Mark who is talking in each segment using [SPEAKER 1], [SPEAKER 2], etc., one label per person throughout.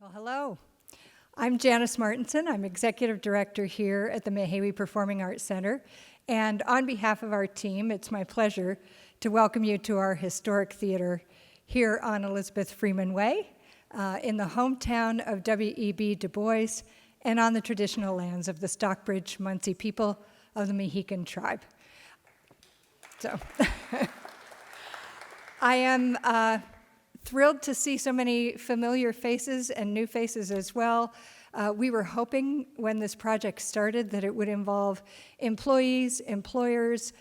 [SPEAKER 1] Well, hello. I'm Janice Martinson. I'm Executive Director here at the Mehawi Performing Arts Center. And on behalf of our team, it's my pleasure to welcome you to our historic theater here on Elizabeth Freeman Way, in the hometown of W.E.B. Du Bois, and on the traditional lands of the Stockbridge Munsee people of the Mohican tribe. So, I am thrilled to see so many familiar faces and new faces as well. We were hoping when this project started that it would involve employees, employers,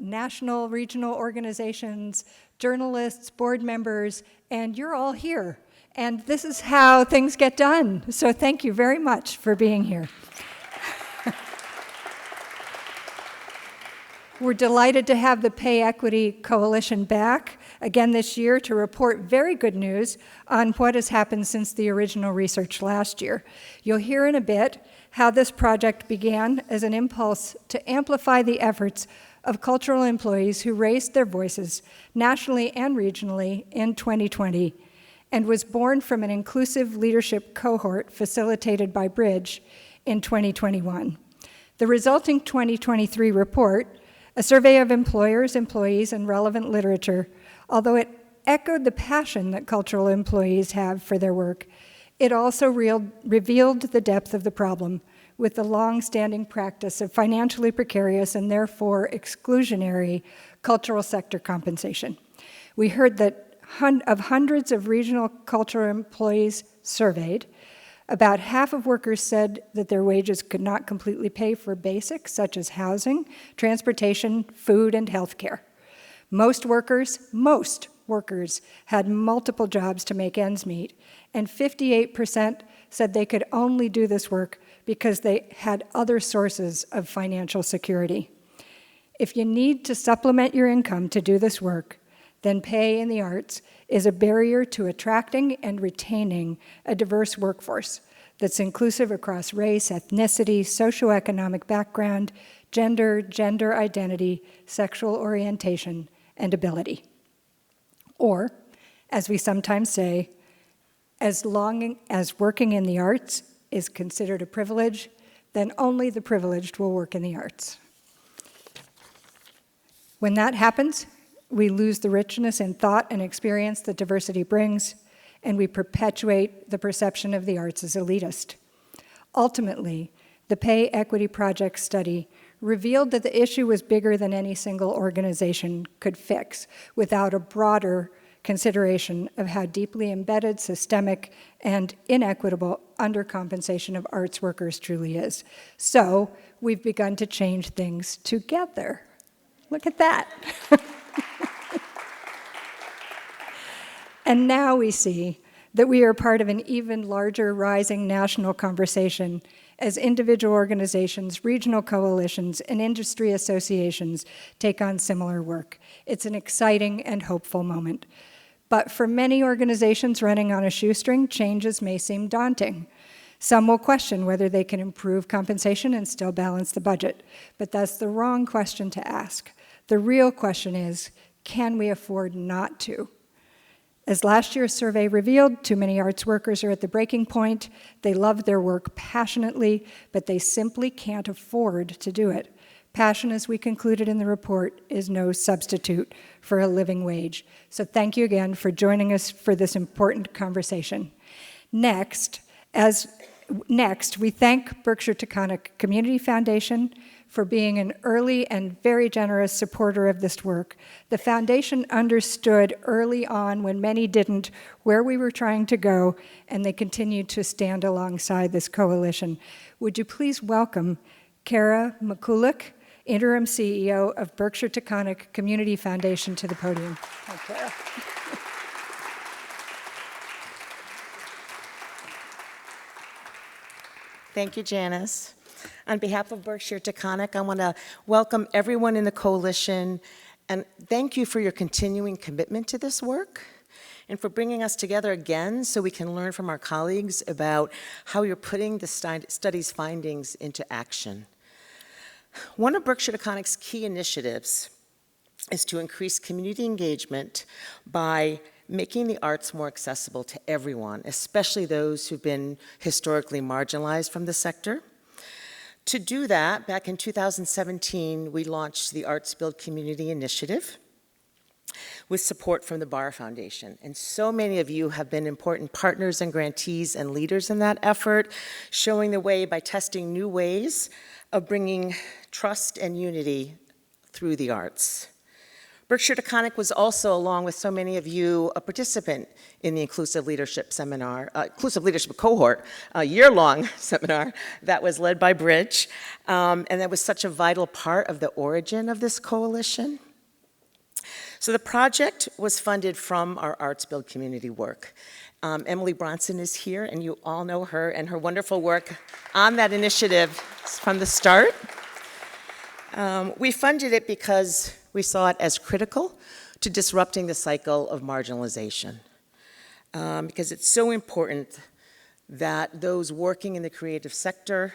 [SPEAKER 1] national, regional organizations, journalists, board members, and you're all here. And this is how things get done. So thank you very much for being here. We're delighted to have the Pay Equity Coalition back again this year to report very good news on what has happened since the original research last year. You'll hear in a bit how this project began as an impulse to amplify the efforts of cultural employees who raised their voices nationally and regionally in 2020 and was born from an inclusive leadership cohort facilitated by Bridge in 2021. The resulting 2023 report, a survey of employers, employees, and relevant literature, although it echoed the passion that cultural employees have for their work, it also revealed the depth of the problem with the long-standing practice of financially precarious and therefore exclusionary cultural sector compensation. We heard that of hundreds of regional cultural employees surveyed, about half of workers said that their wages could not completely pay for basics such as housing, transportation, food, and health care. Most workers had multiple jobs to make ends meet, and 58% said they could only do this work because they had other sources of financial security. If you need to supplement your income to do this work, then pay in the arts is a barrier to attracting and retaining a diverse workforce that's inclusive across race, ethnicity, socioeconomic background, gender identity, sexual orientation, and ability. Or, as we sometimes say, as long as working in the arts is considered a privilege, then only the privileged will work in the arts. When that happens, we lose the richness in thought and experience that diversity brings, and we perpetuate the perception of the arts as elitist. Ultimately, the Pay Equity Project study revealed that the issue was bigger than any single organization could fix without a broader consideration of how deeply embedded, systemic, and inequitable undercompensation of arts workers truly is. So we've begun to change things together. Look at that. And now we see that we are part of an even larger rising national conversation as individual organizations, regional coalitions, and industry associations take on similar work. It's an exciting and hopeful moment. But for many organizations running on a shoestring, changes may seem daunting. Some will question whether they can improve compensation and still balance the budget. But that's the wrong question to ask. The real question is, can we afford not to? As last year's survey revealed, too many arts workers are at the breaking point. They love their work passionately, but they simply can't afford to do it. Passion, as we concluded in the report, is no substitute for a living wage. So thank you again for joining us for this important conversation. Next, we thank Berkshire Taconic Community Foundation for being an early and very generous supporter of this work. The foundation understood early on, when many didn't, where we were trying to go, and they continued to stand alongside this coalition. Would you please welcome Kara McCulloch, Interim CEO of Berkshire Taconic Community Foundation, to the podium. Hi, Kara.
[SPEAKER 2] Thank you, Janice. On behalf of Berkshire Taconic, I want to welcome everyone in the coalition and thank you for your continuing commitment to this work and for bringing us together again so we can learn from our colleagues about how you're putting the study's findings into action. One of Berkshire Taconic's key initiatives is to increase community engagement by making the arts more accessible to everyone, especially those who've been historically marginalized from the sector. To do that, back in 2017, we launched the Arts Build Community Initiative with support from the Barr Foundation. And so many of you have been important partners and grantees and leaders in that effort, showing the way by testing new ways of bringing trust and unity through the arts. Berkshire Taconic was also, along with so many of you, a participant in the Inclusive Leadership Seminar, Inclusive Leadership Cohort, a year-long seminar that was led by Bridge, and that was such a vital part of the origin of this coalition. So the project was funded from our Arts Build community work. Emily Bronson is here, and you all know her and her wonderful work on that initiative from the start. We funded it because we saw it as critical to disrupting the cycle of marginalization, because it's so important that those working in the creative sector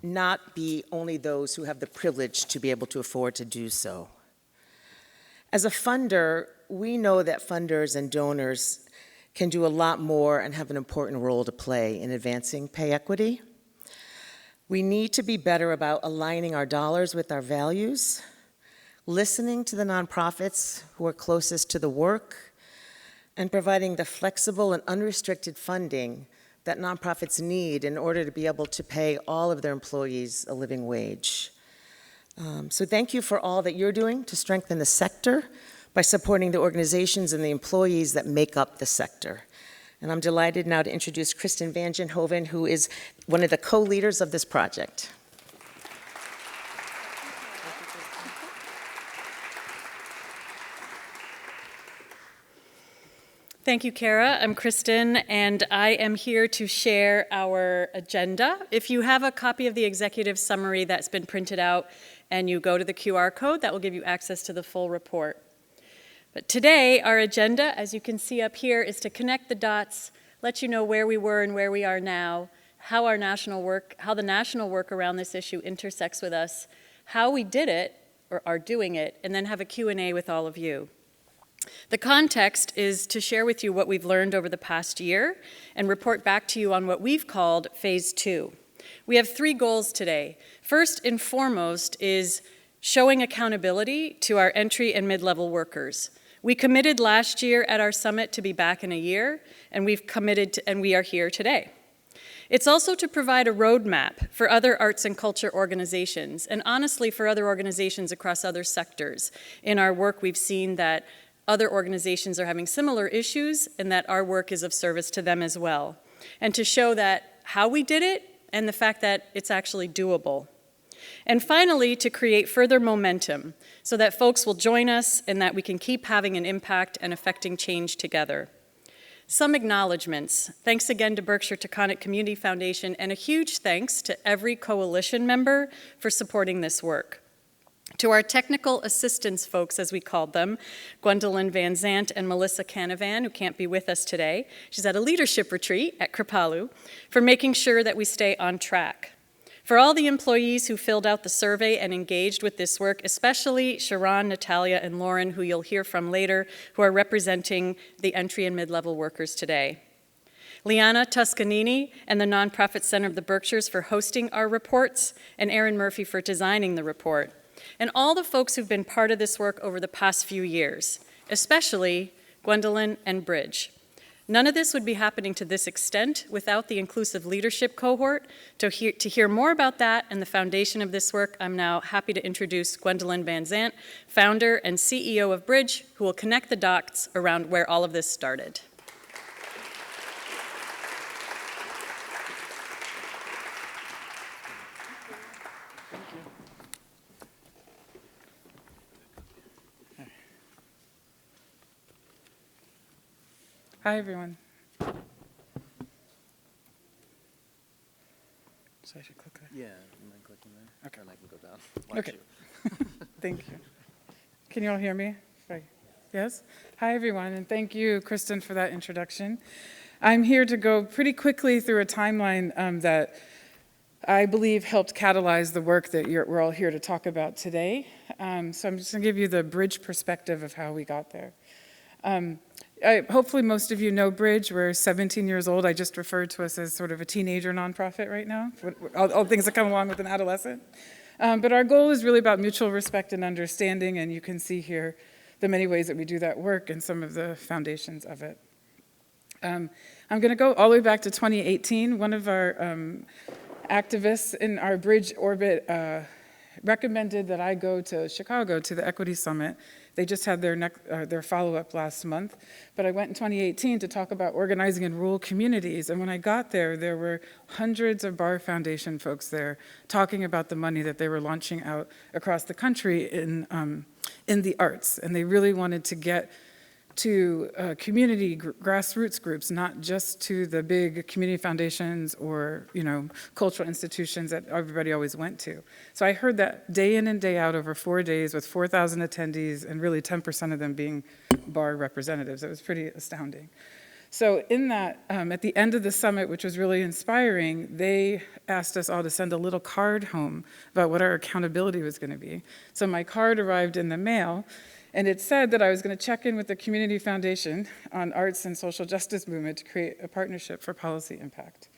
[SPEAKER 2] not be only those who have the privilege to be able to afford to do so. As a funder, we know that funders and donors can do a lot more and have an important role to play in advancing pay equity. We need to be better about aligning our dollars with our values, listening to the nonprofits who are closest to the work, and providing the flexible and unrestricted funding that nonprofits need in order to be able to pay all of their employees a living wage. So thank you for all that you're doing to strengthen the sector by supporting the organizations and the employees that make up the sector. And I'm delighted now to introduce Kristen Van Genhoven, who is one of the co-leaders of this project.
[SPEAKER 3] Thank you, Kara. I'm Kristen, and I am here to share our agenda. If you have a copy of the executive summary that's been printed out and you go to the QR code, that will give you access to the full report. But today, our agenda, as you can see up here, is to connect the dots, let you know where we were and where we are now, how the national work around this issue intersects with us, how we did it, or are doing it, and then have a Q&A with all of you. The context is to share with you what we've learned over the past year and report back to you on what we've called Phase 2. We have 3 goals today. First and foremost is showing accountability to our entry and mid-level workers. We committed last year at our summit to be back in a year, and we are here today. It's also to provide a roadmap for other arts and culture organizations, and honestly for other organizations across other sectors. In our work, we've seen that other organizations are having similar issues and that our work is of service to them as well. And to show that how we did it and the fact that it's actually doable. And finally, to create further momentum so that folks will join us and that we can keep having an impact and affecting change together. Some acknowledgements. Thanks again to Berkshire Taconic Community Foundation, and a huge thanks to every coalition member for supporting this work. To our technical assistance folks, as we called them, Gwendolyn Van Zant and Melissa Canavan, who can't be with us today. She's at a leadership retreat at Kripalu, for making sure that we stay on track. For all the employees who filled out the survey and engaged with this work, especially Sharon, Natalia, and Lauren, who you'll hear from later, who are representing the entry and mid-level workers today. Liana Toscanini and the Nonprofit Center of the Berkshires for hosting our reports, and Erin Murphy for designing the report. And all the folks who've been part of this work over the past few years, especially Gwendolyn and Bridge. None of this would be happening to this extent without the Inclusive Leadership Cohort. To hear more about that and the foundation of this work, I'm now happy to introduce Gwendolyn Van Zant, founder and CEO of Bridge, who will connect the dots around where all of this started.
[SPEAKER 4] Hi, everyone. So I should click there?
[SPEAKER 5] Yeah, you mind clicking there?
[SPEAKER 4] Okay.
[SPEAKER 5] And I can go down.
[SPEAKER 4] Okay. Thank you. Can you all hear me? Right. Yes? Hi, everyone, and thank you, Kristen, for that introduction. I'm here to go pretty quickly through a timeline that I believe helped catalyze the work that we're all here to talk about today. So I'm just going to give you the Bridge perspective of how we got there. Hopefully most of you know Bridge. We're 17 years old. I just referred to us as sort of a teenager nonprofit right now, all things that come along with an adolescent. But our goal is really about mutual respect and understanding, and you can see here the many ways that we do that work and some of the foundations of it. I'm going to go all the way back to 2018. One of our activists in our Bridge orbit recommended that I go to Chicago to the Equity Summit. They just had their follow-up last month. But I went in 2018 to talk about organizing in rural communities. And when I got there, there were hundreds of Bar Foundation folks there talking about the money that they were launching out across the country in the arts. And they really wanted to get to community grassroots groups, not just to the big community foundations or, cultural institutions that everybody always went to. So I heard that day in and day out over 4 days with 4,000 attendees and really 10% of them being Bar representatives. It was pretty astounding. So in that, at the end of the summit, which was really inspiring, they asked us all to send a little card home about what our accountability was going to be. So my card arrived in the mail, and it said that I was going to check in with the Community Foundation on Arts and Social Justice Movement to create a partnership for policy impact.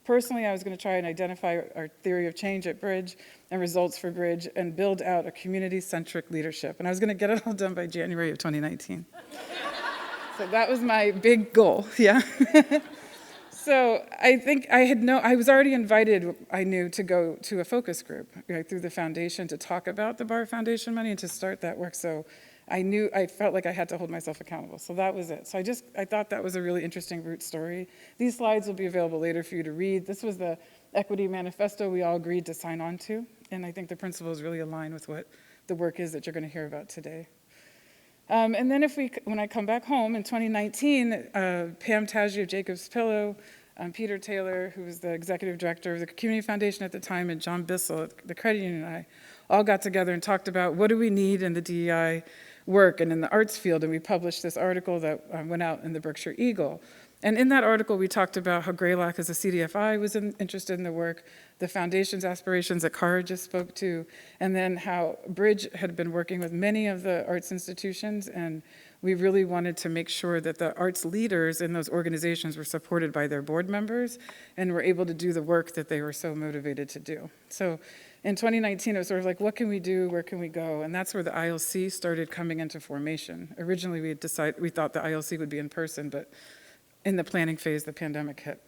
[SPEAKER 4] Personally, I was going to try and identify our theory of change at Bridge and results for Bridge and build out a community-centric leadership. And I was going to get it all done by January of 2019. So that was my big goal, yeah. So I think I was already invited, I knew, to go to a focus group through the foundation to talk about the Bar Foundation money and to start that work. So I felt like I had to hold myself accountable. So that was it. So I thought that was a really interesting root story. These slides will be available later for you to read. This was the equity manifesto we all agreed to sign on to. And I think the principles really align with what the work is that you're going to hear about today. And then when I come back home in 2019, Pam Taji of Jacob's Pillow, Peter Taylor, who was the executive director of the Community Foundation at the time, and John Bissell at the credit union, and I all got together and talked about what do we need in the DEI work and in the arts field, and we published this article that went out in the Berkshire Eagle. And in that article, we talked about how Greylock as a CDFI was interested in the work, the foundation's aspirations that Cara just spoke to, and then how Bridge had been working with many of the arts institutions, and we really wanted to make sure that the arts leaders in those organizations were supported by their board members and were able to do the work that they were so motivated to do. So in 2019, it was sort of like, what can we do, where can we go? And that's where the ILC started coming into formation. Originally, we thought the ILC would be in person, but in the planning phase, the pandemic hit.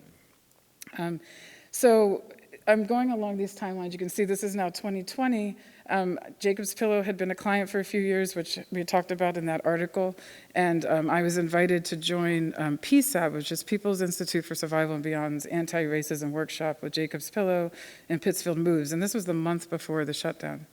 [SPEAKER 4] So I'm going along these timelines. You can see this is now 2020. Jacob's Pillow had been a client for a few years, which we talked about in that article. And I was invited to join PSAB, which is People's Institute for Survival and Beyond's anti-racism workshop with Jacob's Pillow and Pittsfield Moves. And this was the month before the shutdown.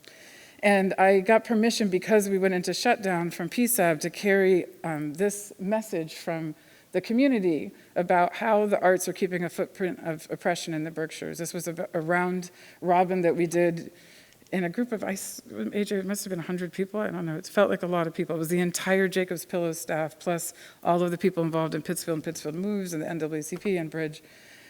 [SPEAKER 4] And I got permission, because we went into shutdown, from PSAB to carry this message from the community about how the arts are keeping a footprint of oppression in the Berkshires. This was a round robin that we did in a group of, AJ, it must have been 100 people, I don't know, it felt like a lot of people. It was the entire Jacob's Pillow staff, plus all of the people involved in Pittsfield and Pittsfield Moves and the NAACP and Bridge.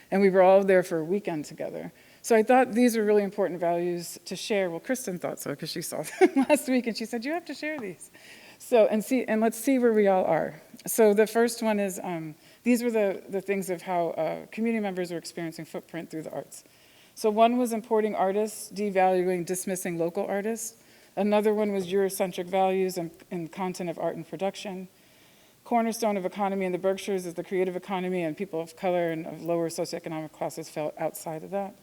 [SPEAKER 4] And we were all there for a weekend together. So I thought these were really important values to share. Well, Kristen thought so, because she saw them last week, and she said, you have to share these. So, and let's see where we all are. So the first one is, these were the things of how community members were experiencing footprint through the arts. So one was importing artists, devaluing, dismissing local artists. Another one was Eurocentric values and content of art and production. Cornerstone of economy in the Berkshires is the creative economy, and people of color and of lower socioeconomic classes fell outside of that.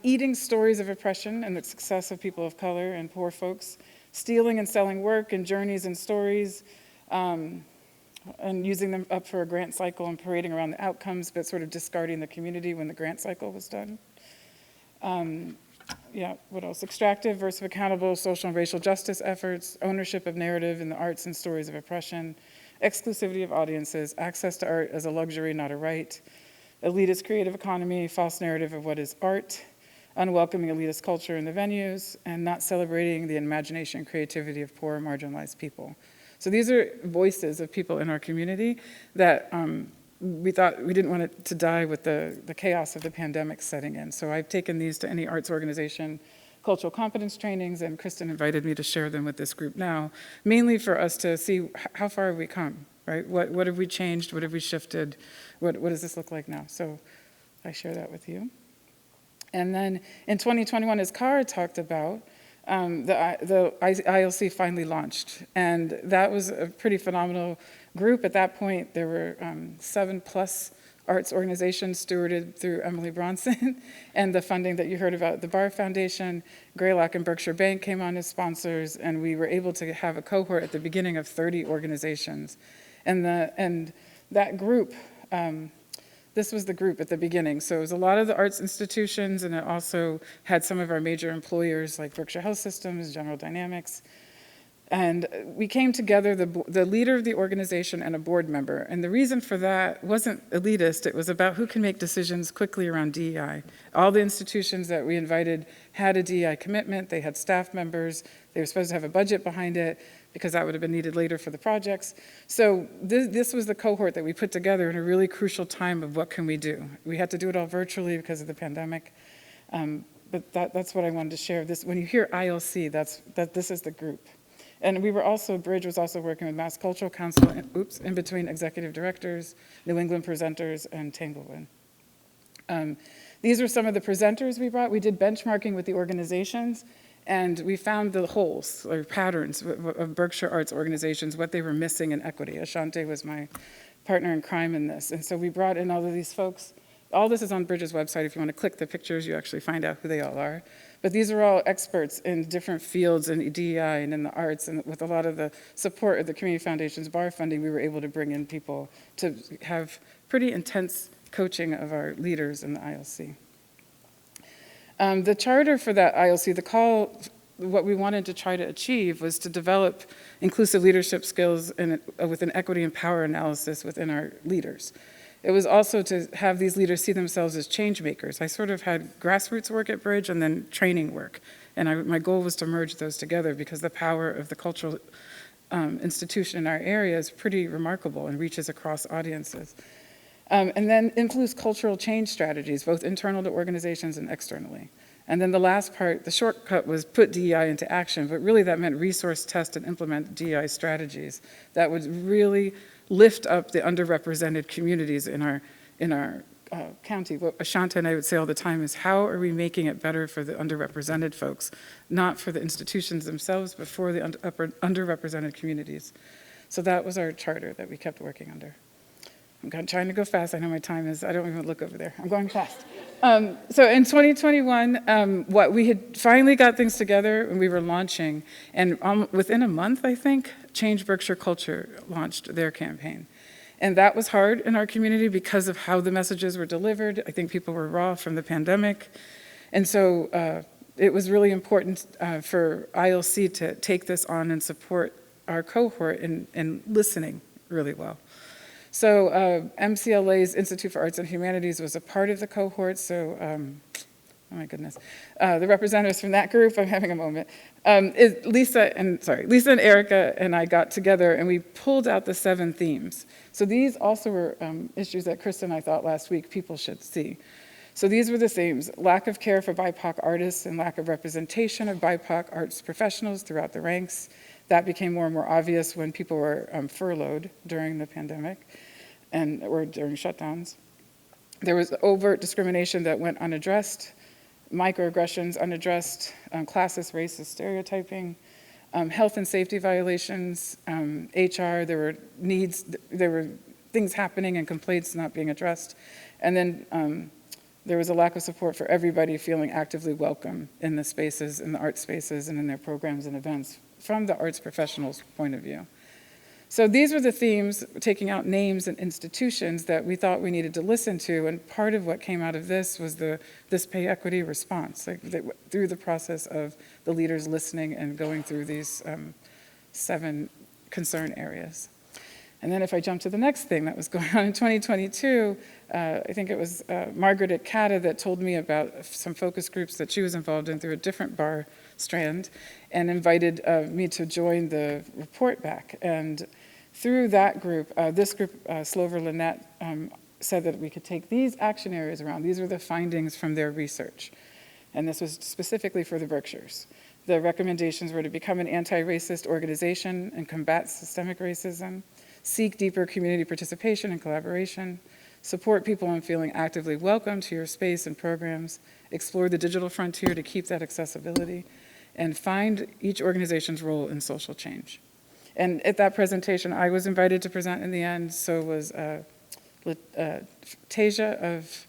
[SPEAKER 4] Eating stories of oppression and the success of people of color and poor folks. Stealing and selling work and journeys and stories, and using them up for a grant cycle and parading around the outcomes, but sort of discarding the community when the grant cycle was done. What else? Extractive versus accountable social and racial justice efforts, ownership of narrative in the arts and stories of oppression, exclusivity of audiences, access to art as a luxury, not a right, elitist creative economy, false narrative of what is art, unwelcoming elitist culture in the venues, and not celebrating the imagination and creativity of poor, marginalized people. So these are voices of people in our community that we thought we didn't want it to die with the chaos of the pandemic setting in. So I've taken these to any arts organization, cultural competence trainings, and Kristen invited me to share them with this group now, mainly for us to see how far have we come, right? What have we changed? What have we shifted? What does this look like now? So I share that with you. And then in 2021, as Cara talked about, the ILC finally launched, and that was a pretty phenomenal group. At that point, there were 7+ arts organizations stewarded through Emily Bronson, and the funding that you heard about, the Barr Foundation, Greylock and Berkshire Bank came on as sponsors, and we were able to have a cohort at the beginning of 30 organizations. And that group, this was the group at the beginning. So it was a lot of the arts institutions, and it also had some of our major employers like Berkshire Health Systems, General Dynamics. And we came together, the leader of the organization and a board member. And the reason for that wasn't elitist, it was about who can make decisions quickly around DEI. All the institutions that we invited had a DEI commitment, they had staff members, they were supposed to have a budget behind it, because that would have been needed later for the projects. So this was the cohort that we put together in a really crucial time of what can we do. We had to do it all virtually because of the pandemic, but that's what I wanted to share. When you hear ILC, this is the group. And we were also, Bridge was also working with Mass Cultural Council, in between executive directors, New England presenters, and Tanglewood. These were some of the presenters we brought. We did benchmarking with the organizations, and we found the holes or patterns of Berkshire arts organizations, what they were missing in equity. Ashante was my partner in crime in this. And so we brought in all of these folks. All this is on Bridge's website. If you want to click the pictures, you actually find out who they all are. But these are all experts in different fields in DEI and in the arts, and with a lot of the support of the Community Foundation's Barr funding, we were able to bring in people to have pretty intense coaching of our leaders in the ILC. The charter for that ILC, the call, what we wanted to try to achieve was to develop inclusive leadership skills with an equity and power analysis within our leaders. It was also to have these leaders see themselves as change makers. I sort of had grassroots work at Bridge and then training work. And my goal was to merge those together because the power of the cultural institution in our area is pretty remarkable and reaches across audiences. And then influence cultural change strategies, both internal to organizations and externally. And then the last part, the shortcut, was put DEI into action, but really that meant resource test and implement DEI strategies that would really lift up the underrepresented communities in our county. What Ashanta and I would say all the time is, how are we making it better for the underrepresented folks, not for the institutions themselves, but for the underrepresented communities. So that was our charter that we kept working under. I'm trying to go fast. I know my time is, I don't even look over there. I'm going fast. So in 2021, what we had finally got things together and we were launching, and within a month, I think, Change Berkshire Culture launched their campaign. And that was hard in our community because of how the messages were delivered. I think people were raw from the pandemic. And so it was really important for ILC to take this on and support our cohort in listening really well. So MCLA's Institute for Arts and Humanities was a part of the cohort, so, oh my goodness. The representatives from that group, I'm having a moment, Lisa and Erica and I got together and we pulled out the 7 themes. So these also were issues that Kristen and I thought last week people should see. So these were the themes: lack of care for BIPOC artists and lack of representation of BIPOC arts professionals throughout the ranks. That became more and more obvious when people were furloughed during the pandemic or during shutdowns. There was overt discrimination that went unaddressed, microaggressions unaddressed, classist, racist stereotyping, health and safety violations, HR, there were things happening and complaints not being addressed. And then there was a lack of support for everybody feeling actively welcome in the spaces, in the art spaces, and in their programs and events from the arts professionals' point of view. So these were the themes, taking out names and institutions that we thought we needed to listen to, and part of what came out of this was this pay equity response, through the process of the leaders listening and going through these 7 concern areas. And then if I jump to the next thing that was going on in 2022, I think it was Margaret at CATA that told me about some focus groups that she was involved in through a different bar strand, and invited me to join the report back. And through that group, Slover Lynette, said that we could take these action areas around. These were the findings from their research. and this was specifically for the Berkshires. The recommendations were to become an anti-racist organization and combat systemic racism, seek deeper community participation and collaboration, support people in feeling actively welcome to your space and programs, explore the digital frontier to keep that accessibility, and find each organization's role in social change. And at that presentation, I was invited to present in the end, so was Tasia of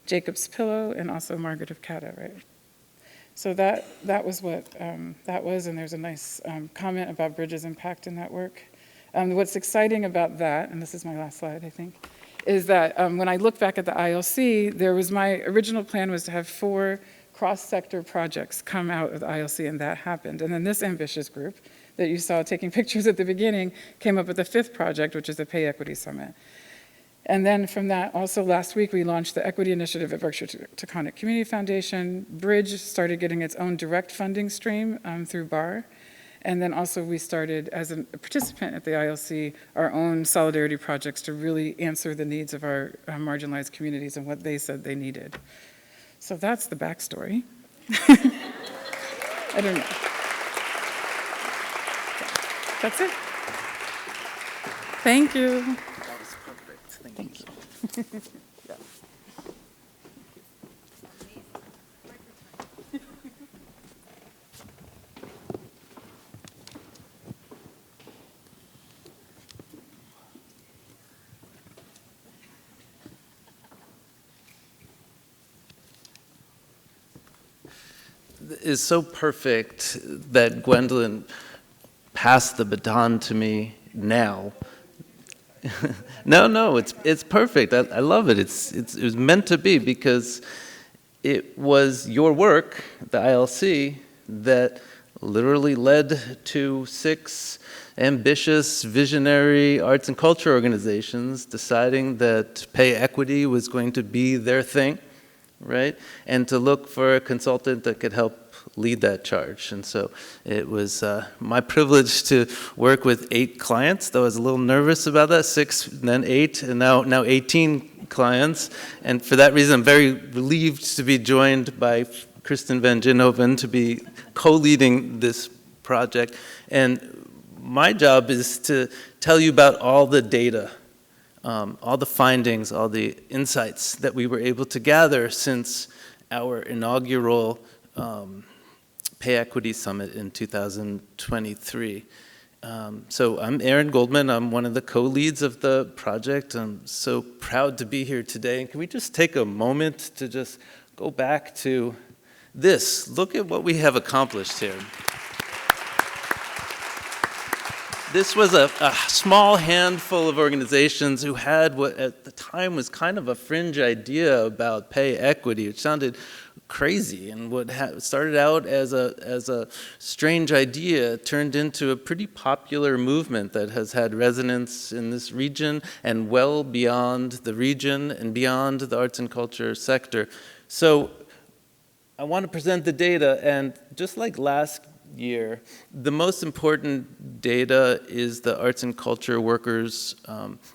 [SPEAKER 4] Jacob's Pillow, and also Margaret of Cata, right? So that was what that was, and there's a nice comment about Bridges' impact in that work. What's exciting about that, and this is my last slide, I think, is that when I look back at the ILC, my original plan was to have 4 cross-sector projects come out of the ILC, and that happened. And then this ambitious group that you saw taking pictures at the beginning came up with the 5th project, which is the Pay Equity Summit. And then from that, also last week, we launched the Equity Initiative at Berkshire Taconic Community Foundation. Bridge started getting its own direct funding stream through BAR. And then also we started, as a participant at the ILC, our own solidarity projects to really answer the needs of our marginalized communities and what they said they needed. So that's the backstory. I don't know. That's it. Thank you.
[SPEAKER 5] That was perfect. Thank you. Yeah. Is so perfect that Gwendolyn passed the baton to me now. No, it's perfect. I love it. It was meant to be, because it was your work, the ILC, that literally led to 6 ambitious, visionary arts and culture organizations deciding that pay equity was going to be their thing, right? And to look for a consultant that could help lead that charge. And so it was my privilege to work with 8 clients, though I was a little nervous about that, 6, then 8, and now 18 clients. And for that reason, I'm very relieved to be joined by Kristen Van Ginhoven to be co-leading this project. And my job is to tell you about all the data, all the findings, all the insights that we were able to gather since our inaugural Pay Equity Summit in 2023. So I'm Aaron Goldman. I'm one of the co-leads of the project. I'm so proud to be here today. And can we just take a moment to just go back to this? Look at what we have accomplished here. This was a small handful of organizations who had what at the time was kind of a fringe idea about pay equity, which sounded crazy, and what started out as a strange idea turned into a pretty popular movement that has had resonance in this region and well beyond the region and beyond the arts and culture sector. So I want to present the data, and just like last year, the most important data is the arts and culture workers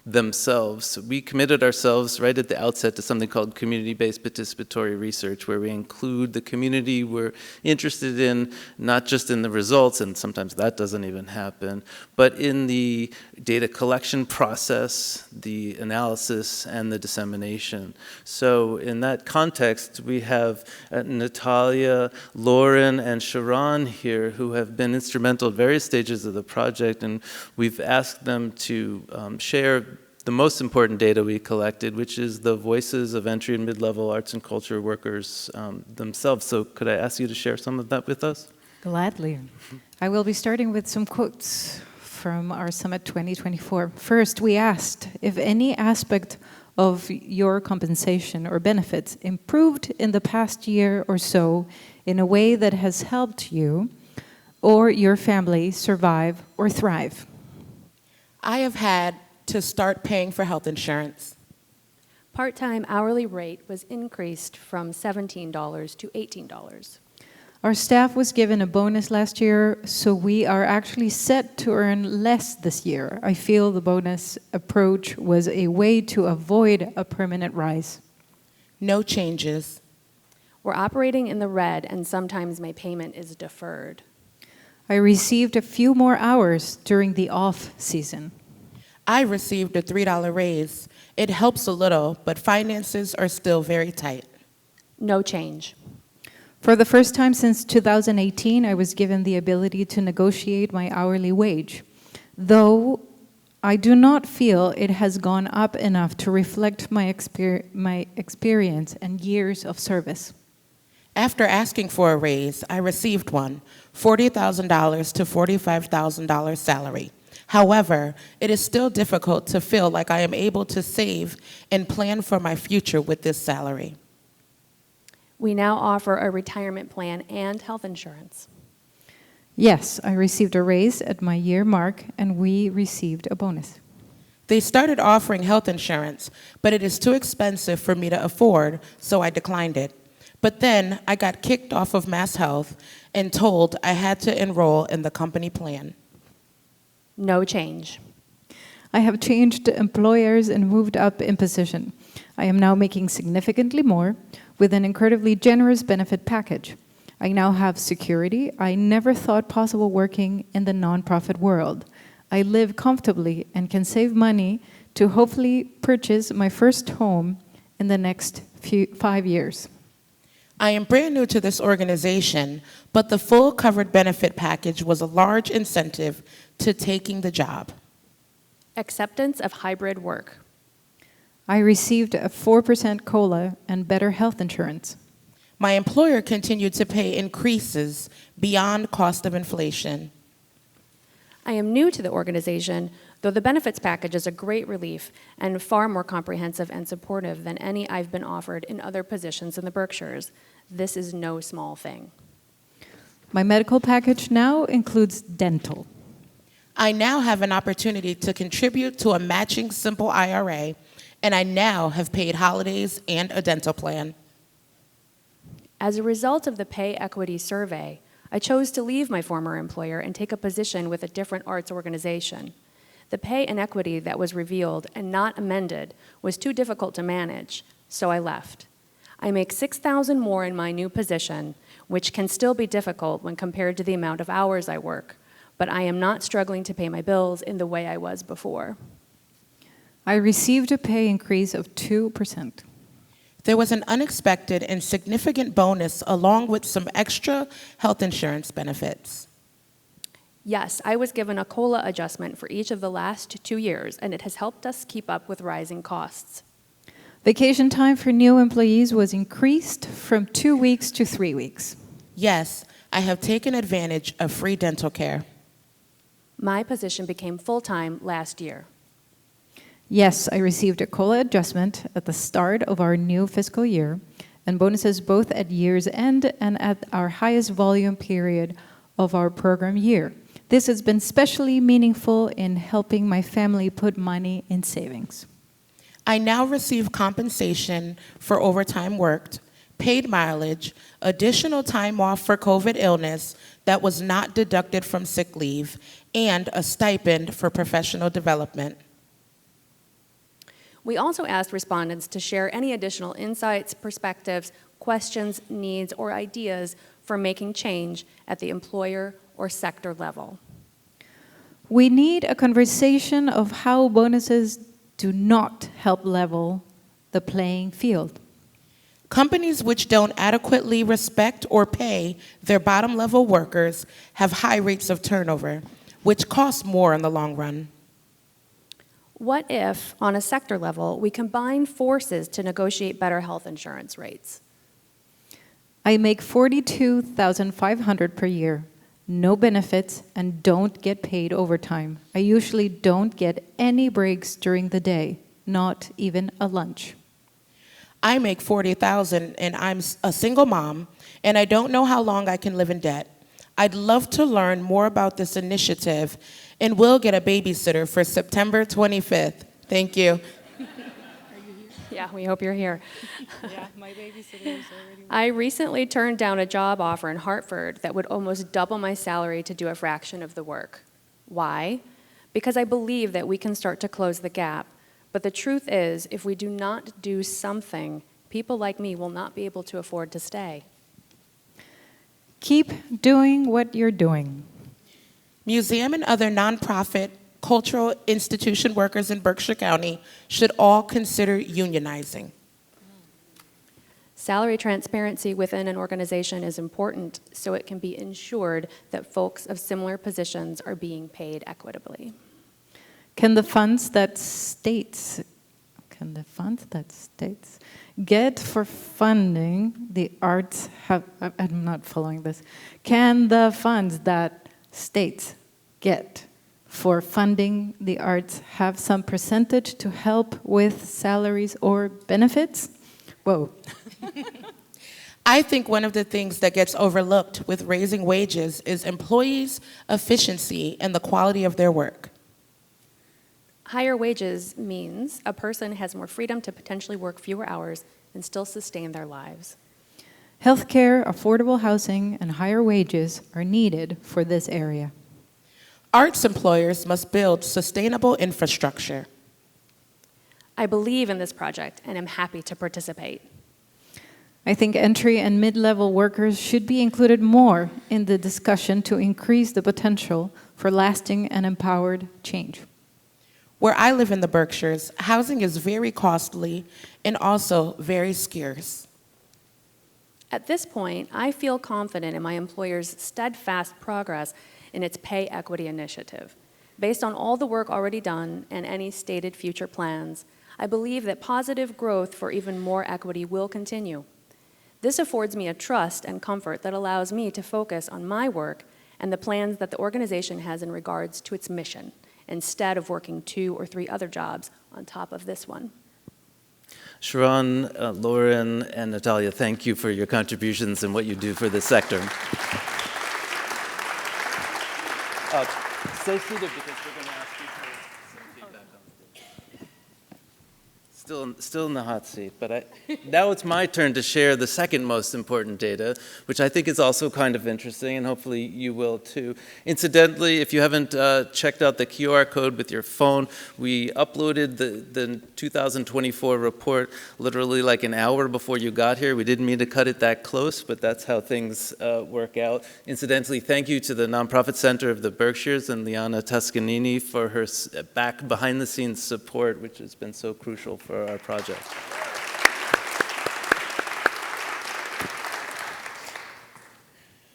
[SPEAKER 5] themselves. We committed ourselves right at the outset to something called community-based participatory research, where we include the community we're interested in, not just in the results, and sometimes that doesn't even happen, but in the data collection process, the analysis, and the dissemination. So in that context, we have Natalia, Lauren, and Sharon here, who have been instrumental at various stages of the project, and we've asked them to share the most important data we collected, which is the voices of entry and mid-level arts and culture workers themselves. So could I ask you to share some of that with us?
[SPEAKER 6] Gladly. I will be starting with some quotes from our Summit 2024. First, we asked if any aspect of your compensation or benefits improved in the past year or so in a way that has helped you or your family survive or thrive.
[SPEAKER 7] I have had to start paying for health insurance.
[SPEAKER 8] Part-time hourly rate was increased from $17 to $18.
[SPEAKER 6] Our staff was given a bonus last year, so we are actually set to earn less this year. I feel the bonus approach was a way to avoid a permanent rise.
[SPEAKER 7] No changes.
[SPEAKER 8] We're operating in the red, and sometimes my payment is deferred.
[SPEAKER 6] I received a few more hours during the off season.
[SPEAKER 7] I received a $3 raise. It helps a little, but finances are still very tight.
[SPEAKER 8] No change.
[SPEAKER 6] For the first time since 2018, I was given the ability to negotiate my hourly wage, though I do not feel it has gone up enough to reflect my experience and years of service.
[SPEAKER 7] After asking for a raise, I received one, $40,000 to $45,000 salary. However, it is still difficult to feel like I am able to save and plan for my future with this salary.
[SPEAKER 8] We now offer a retirement plan and health insurance.
[SPEAKER 6] Yes, I received a raise at my year mark, and we received a bonus.
[SPEAKER 7] They started offering health insurance, but it is too expensive for me to afford, so I declined it. But then I got kicked off of Mass Health and told I had to enroll in the company plan.
[SPEAKER 8] No change.
[SPEAKER 6] I have changed employers and moved up in position. I am now making significantly more with an incredibly generous benefit package. I now have security I never thought possible working in the nonprofit world. I live comfortably and can save money to hopefully purchase my first home in the next 5 years.
[SPEAKER 7] I am brand new to this organization, but the full covered benefit package was a large incentive to taking the job.
[SPEAKER 8] Acceptance of hybrid work.
[SPEAKER 6] I received a 4% COLA and better health insurance.
[SPEAKER 7] My employer continued to pay increases beyond cost of inflation.
[SPEAKER 8] I am new to the organization, though the benefits package is a great relief and far more comprehensive and supportive than any I've been offered in other positions in the Berkshires. This is no small thing.
[SPEAKER 6] My medical package now includes dental.
[SPEAKER 7] I now have an opportunity to contribute to a matching simple IRA, and I now have paid holidays and a dental plan.
[SPEAKER 8] As a result of the pay equity survey, I chose to leave my former employer and take a position with a different arts organization. The pay inequity that was revealed and not amended was too difficult to manage, so I left. I make $6,000 more in my new position, which can still be difficult when compared to the amount of hours I work, but I am not struggling to pay my bills in the way I was before.
[SPEAKER 6] I received a pay increase of 2%.
[SPEAKER 7] There was an unexpected and significant bonus along with some extra health insurance benefits.
[SPEAKER 8] Yes, I was given a COLA adjustment for each of the last 2 years, and it has helped us keep up with rising costs.
[SPEAKER 6] Vacation time for new employees was increased from 2 weeks to 3 weeks.
[SPEAKER 7] Yes, I have taken advantage of free dental care.
[SPEAKER 8] My position became full-time last year.
[SPEAKER 6] Yes, I received a COLA adjustment at the start of our new fiscal year and bonuses both at year's end and at our highest volume period of our program year. This has been especially meaningful in helping my family put money in savings.
[SPEAKER 7] I now receive compensation for overtime worked, paid mileage, additional time off for COVID illness that was not deducted from sick leave, and a stipend for professional development.
[SPEAKER 8] We also asked respondents to share any additional insights, perspectives, questions, needs, or ideas for making change at the employer or sector level.
[SPEAKER 6] We need a conversation of how bonuses do not help level the playing field.
[SPEAKER 7] Companies which don't adequately respect or pay their bottom-level workers have high rates of turnover, which costs more in the long run.
[SPEAKER 8] What if, on a sector level, we combine forces to negotiate better health insurance rates?
[SPEAKER 6] I make $42,500 per year, no benefits, and don't get paid overtime. I usually don't get any breaks during the day, not even a lunch.
[SPEAKER 7] I make $40,000 and I'm a single mom, and I don't know how long I can live in debt. I'd love to learn more about this initiative and will get a babysitter for September 25th. Thank you.
[SPEAKER 8] Yeah, we hope you're here.
[SPEAKER 6] Yeah, my babysitter is already...
[SPEAKER 8] I recently turned down a job offer in Hartford that would almost double my salary to do a fraction of the work. Why? Because I believe that we can start to close the gap. But the truth is, if we do not do something, people like me will not be able to afford to stay.
[SPEAKER 6] Keep doing what you're doing.
[SPEAKER 7] Museum and other nonprofit cultural institution workers in Berkshire County should all consider unionizing.
[SPEAKER 8] Salary transparency within an organization is important so it can be ensured that folks of similar positions are being paid equitably.
[SPEAKER 6] Can the funds that states get for funding the arts have, I'm not following this. Can the funds that states get for funding the arts have some percentage to help with salaries or benefits? Whoa.
[SPEAKER 7] I think one of the things that gets overlooked with raising wages is employees' efficiency and the quality of their work.
[SPEAKER 8] Higher wages means a person has more freedom to potentially work fewer hours and still sustain their lives.
[SPEAKER 6] Healthcare, affordable housing, and higher wages are needed for this area.
[SPEAKER 7] Arts employers must build sustainable infrastructure.
[SPEAKER 8] I believe in this project and am happy to participate.
[SPEAKER 6] I think entry and mid-level workers should be included more in the discussion to increase the potential for lasting and empowered change.
[SPEAKER 7] Where I live in the Berkshires, housing is very costly and also very scarce.
[SPEAKER 8] At this point, I feel confident in my employer's steadfast progress in its pay equity initiative. Based on all the work already done and any stated future plans, I believe that positive growth for even more equity will continue. This affords me a trust and comfort that allows me to focus on my work and the plans that the organization has in regards to its mission, instead of working 2 or 3 other jobs on top of this one.
[SPEAKER 5] Sharon, Lauren, and Natalia, thank you for your contributions and what you do for this sector. Stay seated because we're going to ask you for some feedback on stage. Still in the hot seat, but now it's my turn to share the second most important data, which I think is also kind of interesting, and hopefully you will too. Incidentally, if you haven't checked out the QR code with your phone, we uploaded the 2024 report literally like an hour before you got here. We didn't mean to cut it that close, but that's how things work out. Incidentally, thank you to the Nonprofit Center of the Berkshires and Liana Toscanini for her behind-the-scenes support, which has been so crucial for our project.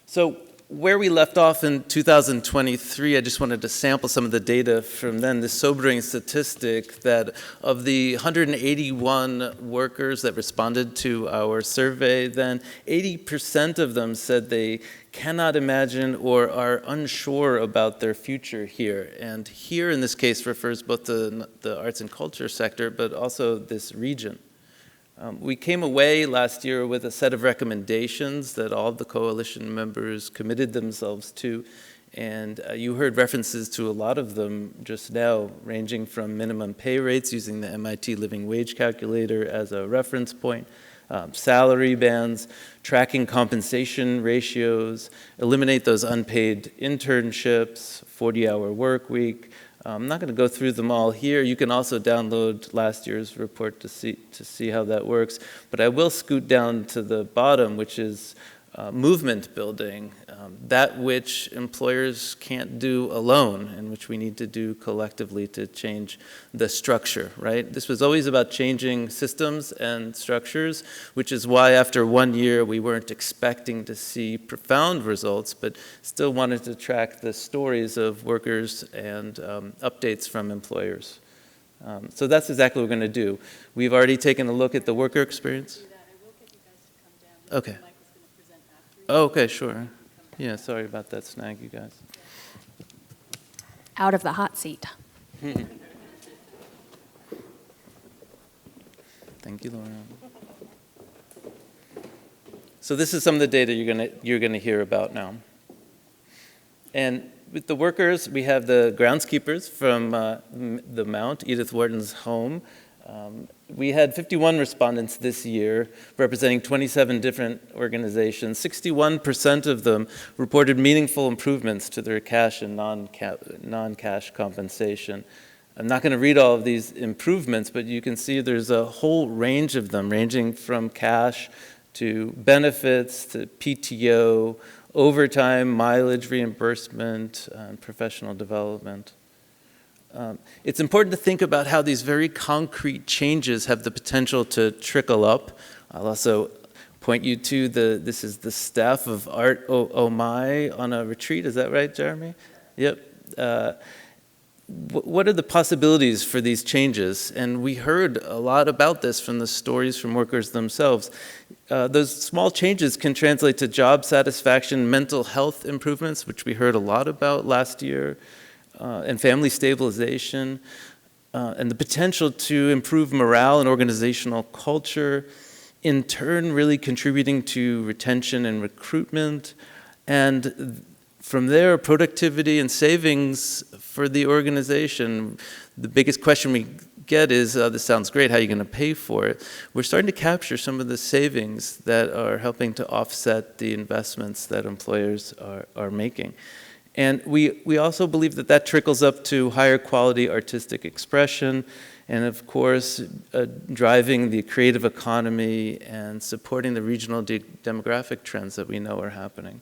[SPEAKER 5] So where we left off in 2023, I just wanted to sample some of the data from then. This sobering statistic that of the 181 workers that responded to our survey, then 80% of them said they cannot imagine or are unsure about their future here. And here in this case refers both to the arts and culture sector, but also this region. We came away last year with a set of recommendations that all of the coalition members committed themselves to, and you heard references to a lot of them just now, ranging from minimum pay rates using the MIT Living Wage Calculator as a reference point, salary bands, tracking compensation ratios, eliminate those unpaid internships, 40-hour work week. I'm not going to go through them all here. You can also download last year's report to see how that works. But I will scoot down to the bottom, which is movement building, that which employers can't do alone and which we need to do collectively to change the structure, right? This was always about changing systems and structures, which is why after 1 year we weren't expecting to see profound results, but still wanted to track the stories of workers and updates from employers. So that's exactly what we're going to do. We've already taken a look at the worker experience. Okay. Oh, okay, sure. Yeah, sorry about that snag, you guys.
[SPEAKER 8] Out of the hot seat.
[SPEAKER 5] Thank you, Laura. So this is some of the data you're gonna hear about now. And with the workers, we have the groundskeepers from the Mount, Edith Wharton's home. We had 51 respondents this year, representing 27 different organizations. 61% of them reported meaningful improvements to their cash and non-cash compensation. I'm not going to read all of these improvements, but you can see there's a whole range of them, ranging from cash to benefits to PTO, overtime, mileage reimbursement, and professional development. It's important to think about how these very concrete changes have the potential to trickle up. I'll also point you to this is the staff of Art Oh My on a retreat. Is that right, Jeremy? Yep. What are the possibilities for these changes? And we heard a lot about this from the stories from workers themselves. Those small changes can translate to job satisfaction, mental health improvements, which we heard a lot about last year, and family stabilization, and the potential to improve morale and organizational culture, in turn really contributing to retention and recruitment, and from there, productivity and savings for the organization. The biggest question we get is, this sounds great, how are you going to pay for it? We're starting to capture some of the savings that are helping to offset the investments that employers are making. And we also believe that that trickles up to higher quality artistic expression, and of course, driving the creative economy and supporting the regional demographic trends that we know are happening.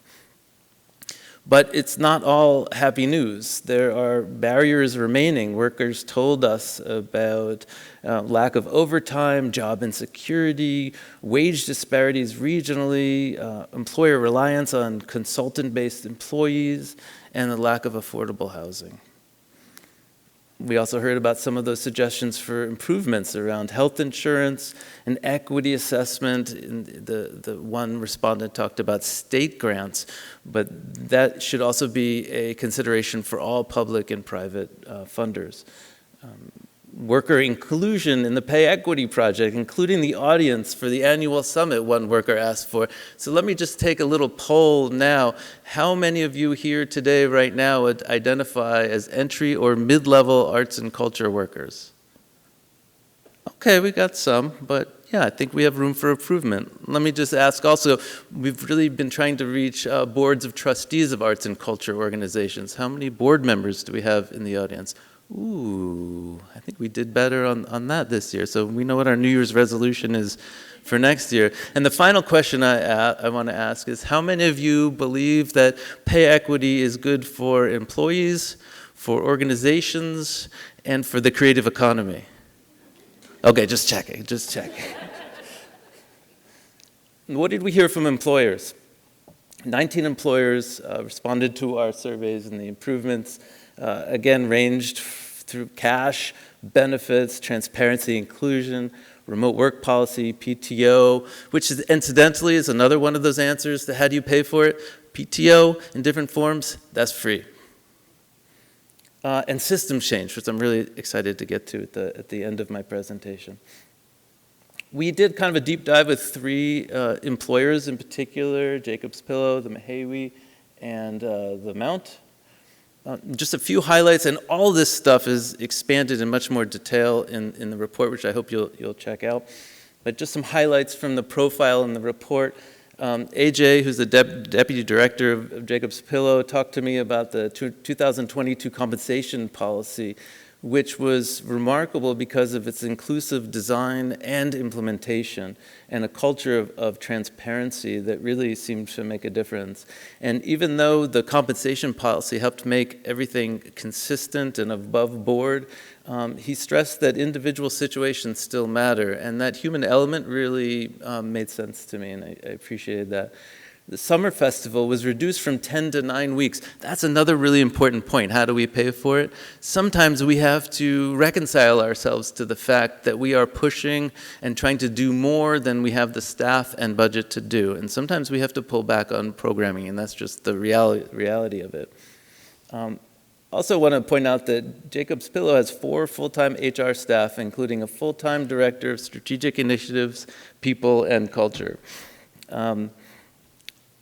[SPEAKER 5] But it's not all happy news. There are barriers remaining. Workers told us about lack of overtime, job insecurity, wage disparities regionally, employer reliance on consultant-based employees, and the lack of affordable housing. We also heard about some of those suggestions for improvements around health insurance and equity assessment. The one respondent talked about state grants, but that should also be a consideration for all public and private funders. Worker inclusion in the Pay Equity Project, including the audience for the annual summit, one worker asked for. So let me just take a little poll now. How many of you here today, right now, would identify as entry or mid-level arts and culture workers? Okay, we got some, but yeah, I think we have room for improvement. Let me just ask also, we've really been trying to reach boards of trustees of arts and culture organizations. How many board members do we have in the audience? Ooh, I think we did better on that this year. So we know what our New Year's resolution is for next year. And the final question I want to ask is, how many of you believe that pay equity is good for employees, for organizations, and for the creative economy? Okay, just checking. What did we hear from employers? 19 employers responded to our surveys, and the improvements again ranged through cash, benefits, transparency, inclusion, remote work policy, PTO, which is, incidentally is another one of those answers to how do you pay for it? PTO in different forms, that's free. And systems change, which I'm really excited to get to at the end of my presentation. We did kind of a deep dive with 3 employers in particular, Jacob's Pillow, the Mahawi, and the Mount. Just a few highlights, and all this stuff is expanded in much more detail in the report, which I hope you'll check out. But just some highlights from the profile in the report. AJ, who's the deputy director of Jacob's Pillow, talked to me about the 2022 compensation policy, which was remarkable because of its inclusive design and implementation, and a culture of transparency that really seemed to make a difference. And even though the compensation policy helped make everything consistent and above board, he stressed that individual situations still matter, and that human element really made sense to me, and I appreciated that. The summer festival was reduced from 10 to 9 weeks. That's another really important point. How do we pay for it? Sometimes we have to reconcile ourselves to the fact that we are pushing and trying to do more than we have the staff and budget to do. And sometimes we have to pull back on programming, and that's just the reality of it. Also want to point out that Jacob's Pillow has 4 full-time HR staff, including a full-time director of strategic initiatives, people, and culture.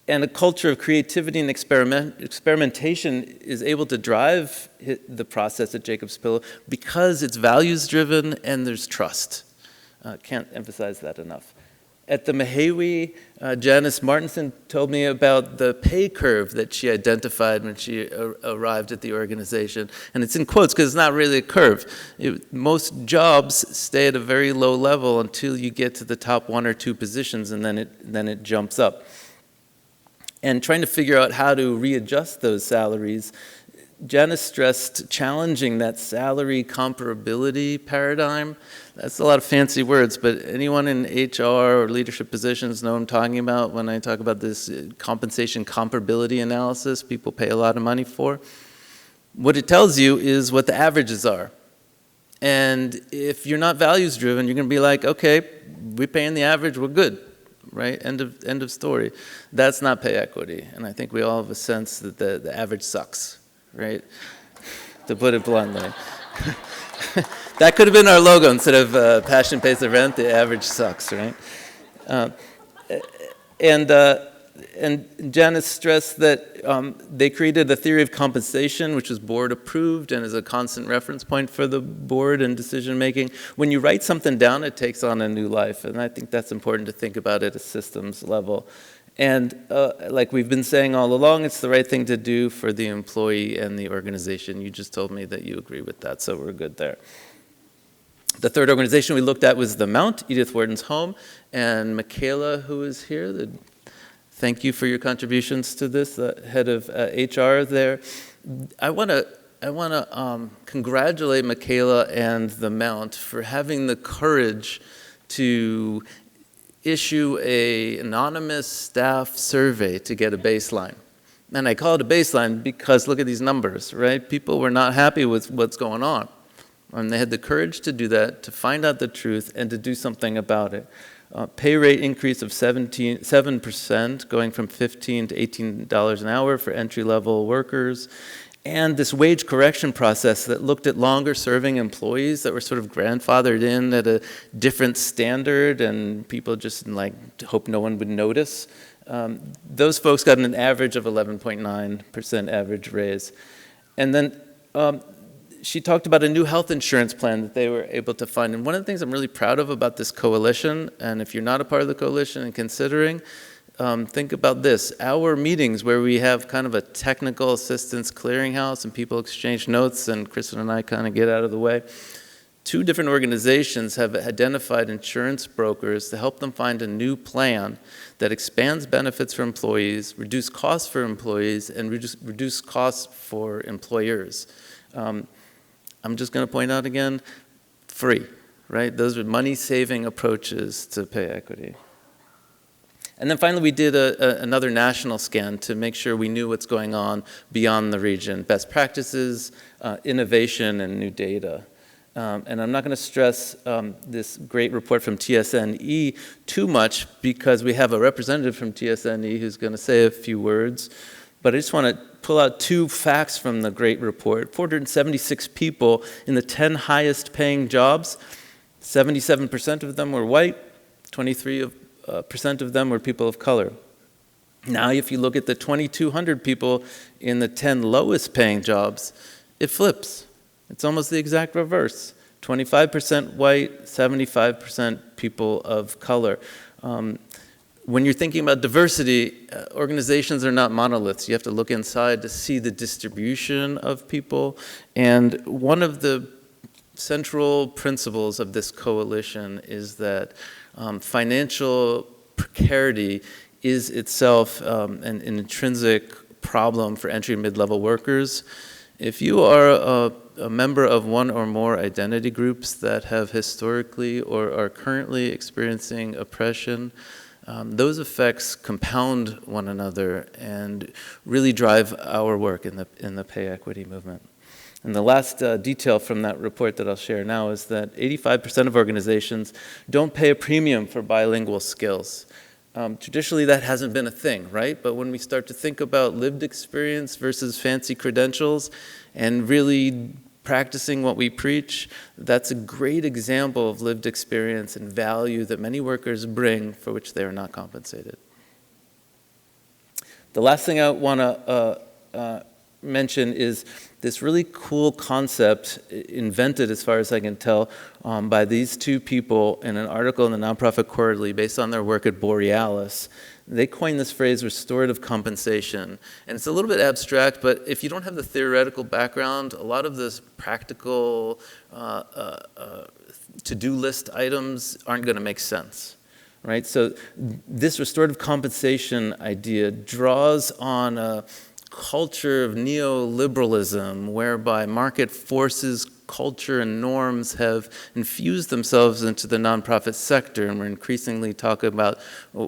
[SPEAKER 5] And a culture of creativity and experimentation is able to drive the process at Jacob's Pillow because it's values-driven and there's trust. Can't emphasize that enough. At the Mehewi, Janice Martinson told me about the pay curve that she identified when she arrived at the organization. And it's in quotes because it's not really a curve. Most jobs stay at a very low level until you get to the top 1 or 2 positions, and then it jumps up. And trying to figure out how to readjust those salaries, Janice stressed challenging that salary comparability paradigm. That's a lot of fancy words, but anyone in HR or leadership positions know what I'm talking about when I talk about this compensation comparability analysis people pay a lot of money for. What it tells you is what the averages are. And if you're not values driven, you're going to be like, okay, we're paying the average, we're good, right? End of story. That's not pay equity. And I think we all have a sense that the average sucks, right? To put it bluntly. That could have been our logo instead of passion pays the rent, the average sucks, right? And Janice stressed that they created a theory of compensation, which was board approved and is a constant reference point for the board and decision making. When you write something down, it takes on a new life, and I think that's important to think about at a systems level. And like we've been saying all along, it's the right thing to do for the employee and the organization. You just told me that you agree with that, so we're good there. The third organization we looked at was the Mount, Edith Wharton's home, and Michaela, who is here. Thank you for your contributions to this, the head of HR there. I want to congratulate Michaela and the Mount for having the courage to issue an anonymous staff survey to get a baseline. And I call it a baseline because look at these numbers, right? People were not happy with what's going on. And they had the courage to do that, to find out the truth, and to do something about it. Pay rate increase of 7%, going from $15 to $18 an hour for entry-level workers. And this wage correction process that looked at longer-serving employees that were sort of grandfathered in at a different standard, and people just like hope no one would notice. Those folks got an average of 11.9% average raise. And then she talked about a new health insurance plan that they were able to find. And one of the things I'm really proud of about this coalition, and if you're not a part of the coalition and considering, think about this. Our meetings where we have kind of a technical assistance clearinghouse and people exchange notes and Kristen and I kind of get out of the way. 2 different organizations have identified insurance brokers to help them find a new plan that expands benefits for employees, reduce costs for employees, and reduce costs for employers. I'm just going to point out again, free, right? Those are money-saving approaches to pay equity. And then finally, we did another national scan to make sure we knew what's going on beyond the region, best practices, innovation, and new data. And I'm not going to stress this great report from TSNE too much because we have a representative from TSNE who's going to say a few words. But I just want to pull out 2 facts from the great report. 476 people in the 10 highest paying jobs, 77% of them were white, 23% of them were people of color. Now, if you look at the 2,200 people in the 10 lowest paying jobs, it flips. It's almost the exact reverse. 25% white, 75% people of color. When you're thinking about diversity, organizations are not monoliths. You have to look inside to see the distribution of people. And one of the central principles of this coalition is that financial precarity is itself an intrinsic problem for entry and mid-level workers. If you are a member of one or more identity groups that have historically or are currently experiencing oppression, those effects compound one another and really drive our work in the pay equity movement. And the last detail from that report that I'll share now is that 85% of organizations don't pay a premium for bilingual skills. Traditionally, that hasn't been a thing, right? But when we start to think about lived experience versus fancy credentials and really practicing what we preach, that's a great example of lived experience and value that many workers bring for which they are not compensated. The last thing I want to mention is this really cool concept invented, as far as I can tell, by these two people in an article in the Nonprofit Quarterly based on their work at Borealis. They coined this phrase restorative compensation. And it's a little bit abstract, but if you don't have the theoretical background, a lot of this practical to-do list items aren't going to make sense. Right? So this restorative compensation idea draws on a culture of neoliberalism whereby market forces, culture, and norms have infused themselves into the nonprofit sector, and we're increasingly talking about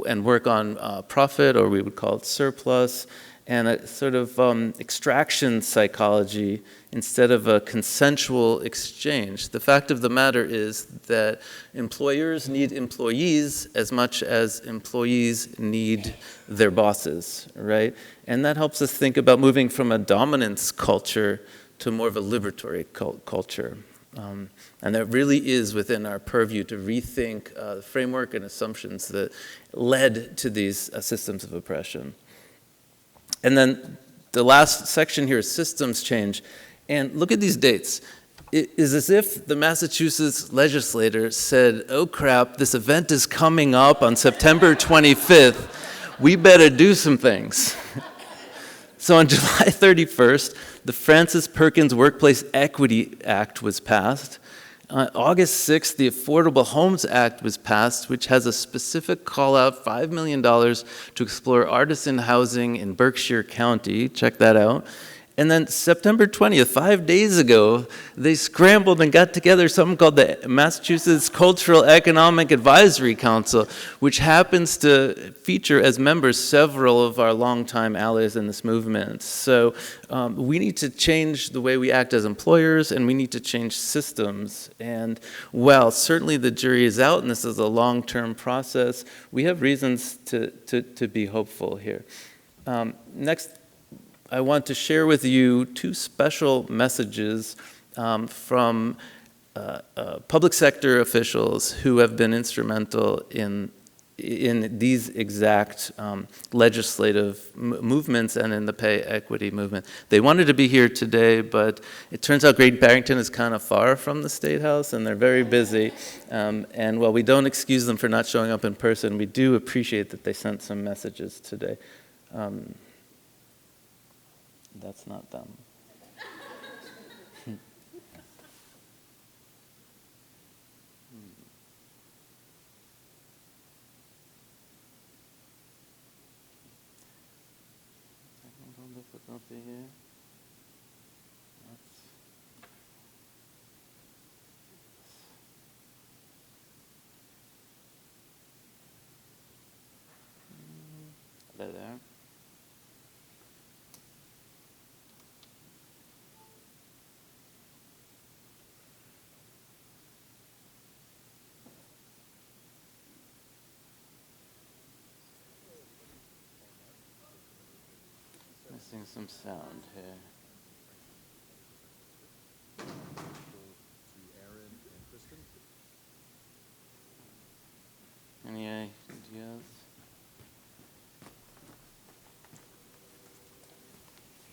[SPEAKER 5] and work on profit, or we would call it surplus, and a sort of extraction psychology instead of a consensual exchange. The fact of the matter is that employers need employees as much as employees need their bosses, right? And that helps us think about moving from a dominance culture to more of a liberatory culture. And that really is within our purview to rethink the framework and assumptions that led to these systems of oppression. And then the last section here is systems change. And look at these dates. It is as if the Massachusetts legislator said, oh crap, this event is coming up on September 25th. We better do some things. So on July 31st, the Francis Perkins Workplace Equity Act was passed. On August 6th, the Affordable Homes Act was passed, which has a specific call out, $5 million to explore artisan housing in Berkshire County. Check that out. And then September 20th, 5 days ago, they scrambled and got together something called the Massachusetts Cultural Economic Advisory Council, which happens to feature as members several of our longtime allies in this movement. So we need to change the way we act as employers, and we need to change systems. And while certainly the jury is out, and this is a long-term process, we have reasons to be hopeful here. Next, I want to share with you two special messages from public sector officials who have been instrumental in these exact legislative movements and in the pay equity movement. They wanted to be here today, but it turns out Great Barrington is kind of far from the State House, and they're very busy. And while we don't excuse them for not showing up in person, we do appreciate that they sent some messages today. That's not them. Technical difficulty here. They're there. Missing some sound here. Any ideas?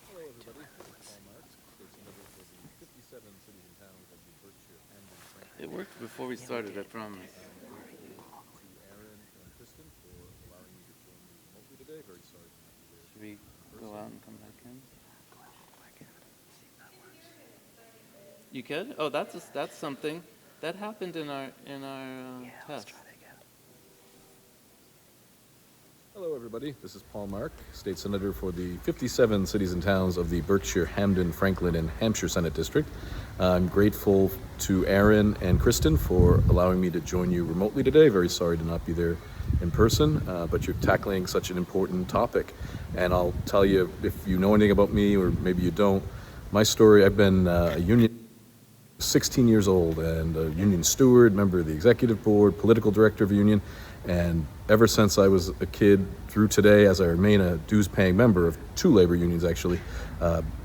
[SPEAKER 9] Hello, everybody. This is Paul Marks, state senator for the 57 cities and towns of the Berkshire and Franklin.
[SPEAKER 5] It worked before we started, I promise.
[SPEAKER 9] To Aaron and Kristen for allowing me to join you remotely today. Very sorry to not be there.
[SPEAKER 5] Should we go out and come back in? You could? Oh, that's something that happened in our test.
[SPEAKER 9] Hello, everybody. This is Paul Mark, state senator for the 57 cities and towns of the Berkshire, Hampden, Franklin, and Hampshire Senate District. I'm grateful to Aaron and Kristen for allowing me to join you remotely today. Very sorry to not be there in person, but you're tackling such an important topic. And I'll tell you, if you know anything about me, or maybe you don't, my story, I've been a union 16 years old and a union steward, member of the executive board, political director of a union, and ever since I was a kid through today, as I remain a dues-paying member of two labor unions actually,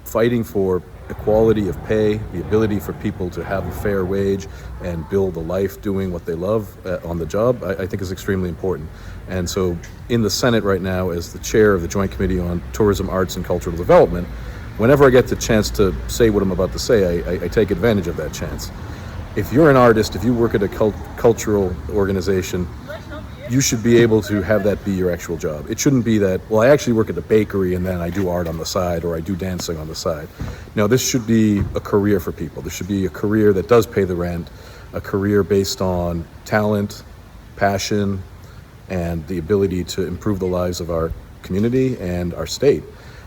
[SPEAKER 9] fighting for equality of pay, the ability for people to have a fair wage and build a life doing what they love on the job, I think is extremely important. And so in the Senate right now, as the chair of the Joint Committee on Tourism, Arts, and Cultural Development, whenever I get the chance to say what I'm about to say, I take advantage of that chance. If you're an artist, if you work at a cultural organization, you should be able to have that be your actual job. It shouldn't be that, well, I actually work at a bakery and then I do art on the side or I do dancing on the side. No, this should be a career for people. This should be a career that does pay the rent, a career based on talent, passion, and the ability to improve the lives of our community and our state.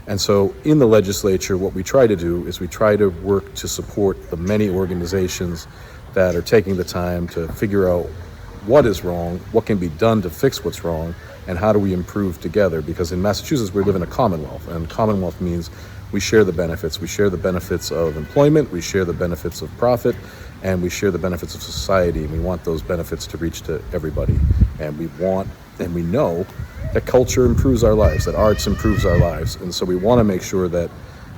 [SPEAKER 9] And so in the legislature, what we try to do is we try to work to support the many organizations that are taking the time to figure out what is wrong, what can be done to fix what's wrong, and how do we improve together. Because in Massachusetts, we live in a commonwealth, and commonwealth means we share the benefits. We share the benefits of employment, we share the benefits of profit, and we share the benefits of society, and we want those benefits to reach to everybody. And we want, and we know that culture improves our lives, that arts improves our lives. And so we want to make sure that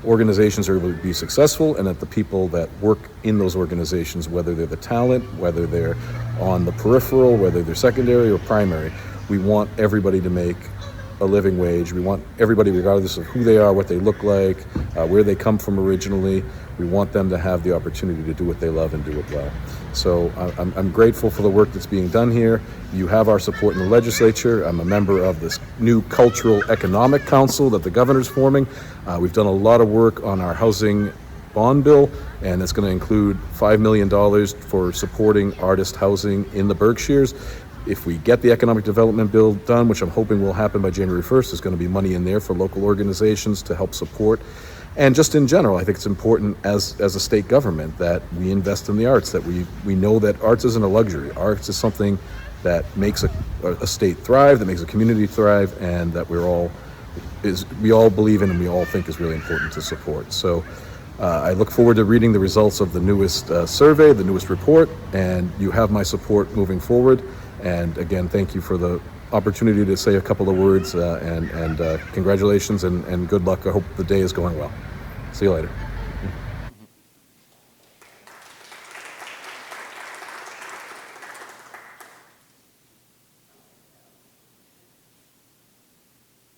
[SPEAKER 9] organizations are able to be successful and that the people that work in those organizations, whether they're the talent, whether they're on the peripheral, whether they're secondary or primary, we want everybody to make a living wage. We want everybody, regardless of who they are, what they look like, where they come from originally, we want them to have the opportunity to do what they love and do it well. So I'm grateful for the work that's being done here. You have our support in the legislature. I'm a member of this new Cultural Economic Council that the governor's forming. We've done a lot of work on our housing bond bill, and it's going to include $5 million for supporting artist housing in the Berkshires. If we get the economic development bill done, which I'm hoping will happen by January 1st, there's going to be money in there for local organizations to help support. And just in general, I think it's important as a state government that we invest in the arts, that we know that arts isn't a luxury. Arts is something that makes a state thrive, that makes a community thrive, and that we all believe in and we all think is really important to support. So I look forward to reading the results of the newest survey, the newest report, and you have my support moving forward. And again, thank you for the opportunity to say a couple of words, and congratulations and good luck. I hope the day is going well. See you later.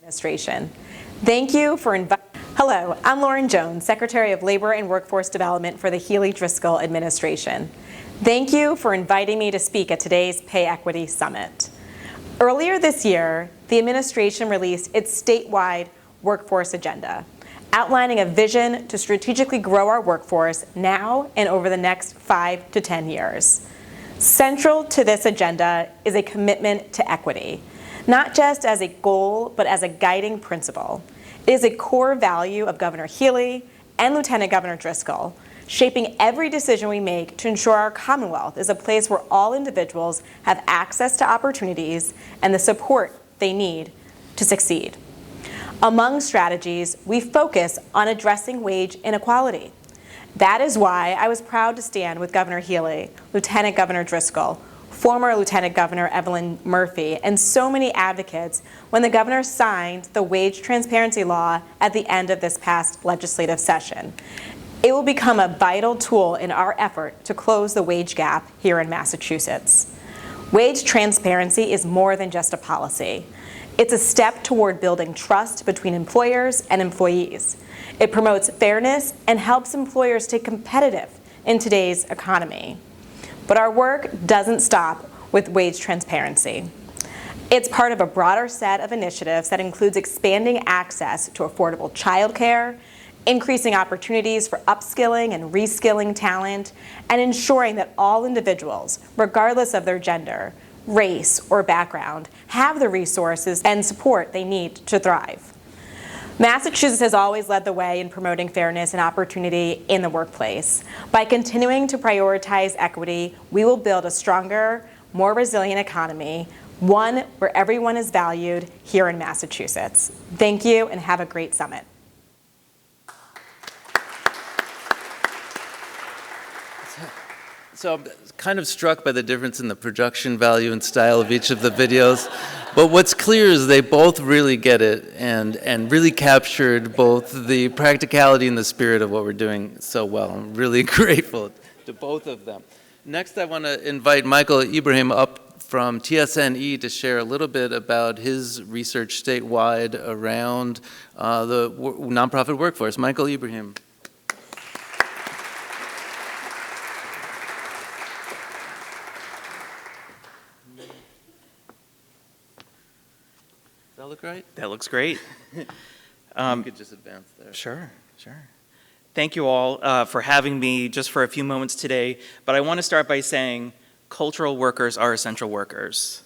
[SPEAKER 10] Administration. Thank you for inviting. Hello, I'm Lauren Jones, Secretary of Labor and Workforce Development for the Healy-Driscoll Administration. Thank you for inviting me to speak at today's Pay Equity Summit. Earlier this year, the administration released its statewide workforce agenda, outlining a vision to strategically grow our workforce now and over the next 5 to 10 years. Central to this agenda is a commitment to equity, not just as a goal, but as a guiding principle. It is a core value of Governor Healy and Lieutenant Governor Driscoll, shaping every decision we make to ensure our Commonwealth is a place where all individuals have access to opportunities and the support they need to succeed. Among strategies, we focus on addressing wage inequality. That is why I was proud to stand with Governor Healy, Lieutenant Governor Driscoll, former Lieutenant Governor Evelyn Murphy, and so many advocates when the governor signed the wage transparency law at the end of this past legislative session. It will become a vital tool in our effort to close the wage gap here in Massachusetts. Wage transparency is more than just a policy. It's a step toward building trust between employers and employees. It promotes fairness and helps employers stay competitive in today's economy. But our work doesn't stop with wage transparency. It's part of a broader set of initiatives that includes expanding access to affordable childcare, increasing opportunities for upskilling and reskilling talent, and ensuring that all individuals, regardless of their gender, race, or background, have the resources and support they need to thrive. Massachusetts has always led the way in promoting fairness and opportunity in the workplace. By continuing to prioritize equity, we will build a stronger, more resilient economy, one where everyone is valued here in Massachusetts. Thank you and have a great summit.
[SPEAKER 5] So I'm kind of struck by the difference in the production value and style of each of the videos. But what's clear is they both really get it and really captured both the practicality and the spirit of what we're doing so well. I'm really grateful to both of them. Next, I want to invite Michael Ibrahim up from TSNE to share a little bit about his research statewide around the nonprofit workforce. Michael Ibrahim. Does that look right?
[SPEAKER 11] That looks great.
[SPEAKER 5] You could just advance there.
[SPEAKER 11] Sure. Thank you all for having me just for a few moments today. But I want to start by saying cultural workers are essential workers.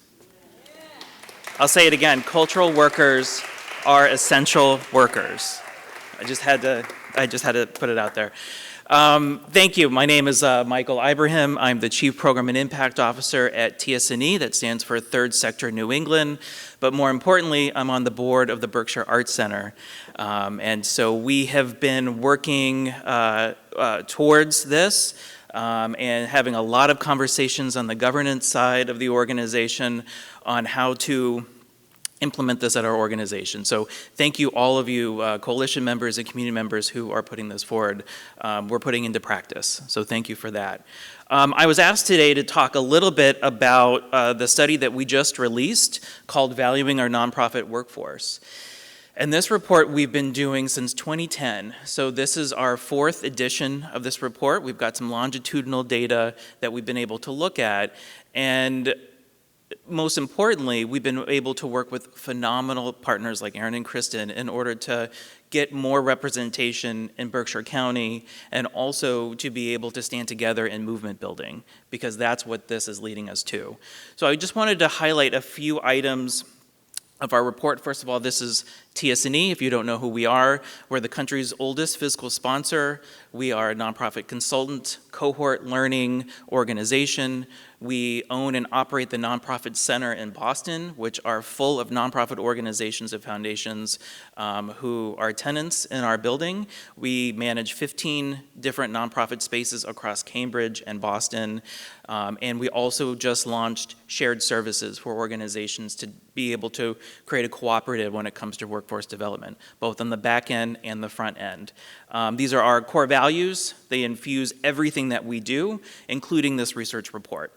[SPEAKER 11] I'll say it again, cultural workers are essential workers. I just had to put it out there. Thank you. My name is Michael Ibrahim. I'm the Chief Program and Impact Officer at TSNE, that stands for Third Sector New England. But more importantly, I'm on the board of the Berkshire Arts Center. And so we have been working towards this and having a lot of conversations on the governance side of the organization on how to implement this at our organization. So thank you, all of you coalition members and community members who are putting this forward. We're putting into practice, so thank you for that. I was asked today to talk a little bit about the study that we just released called Valuing Our Nonprofit Workforce. And this report we've been doing since 2010. So this is our 4th edition of this report. We've got some longitudinal data that we've been able to look at. And most importantly, we've been able to work with phenomenal partners like Aaron and Kristen in order to get more representation in Berkshire County and also to be able to stand together in movement building, because that's what this is leading us to. So I just wanted to highlight a few items of our report. First of all, this is TSNE. If you don't know who we are, we're the country's oldest fiscal sponsor. We are a nonprofit consultant, cohort learning organization. We own and operate the Nonprofit Center in Boston, which are full of nonprofit organizations and foundations who are tenants in our building. We manage 15 different nonprofit spaces across Cambridge and Boston. And we also just launched shared services for organizations to be able to create a cooperative when it comes to workforce development, both on the back end and the front end. These are our core values. They infuse everything that we do, including this research report.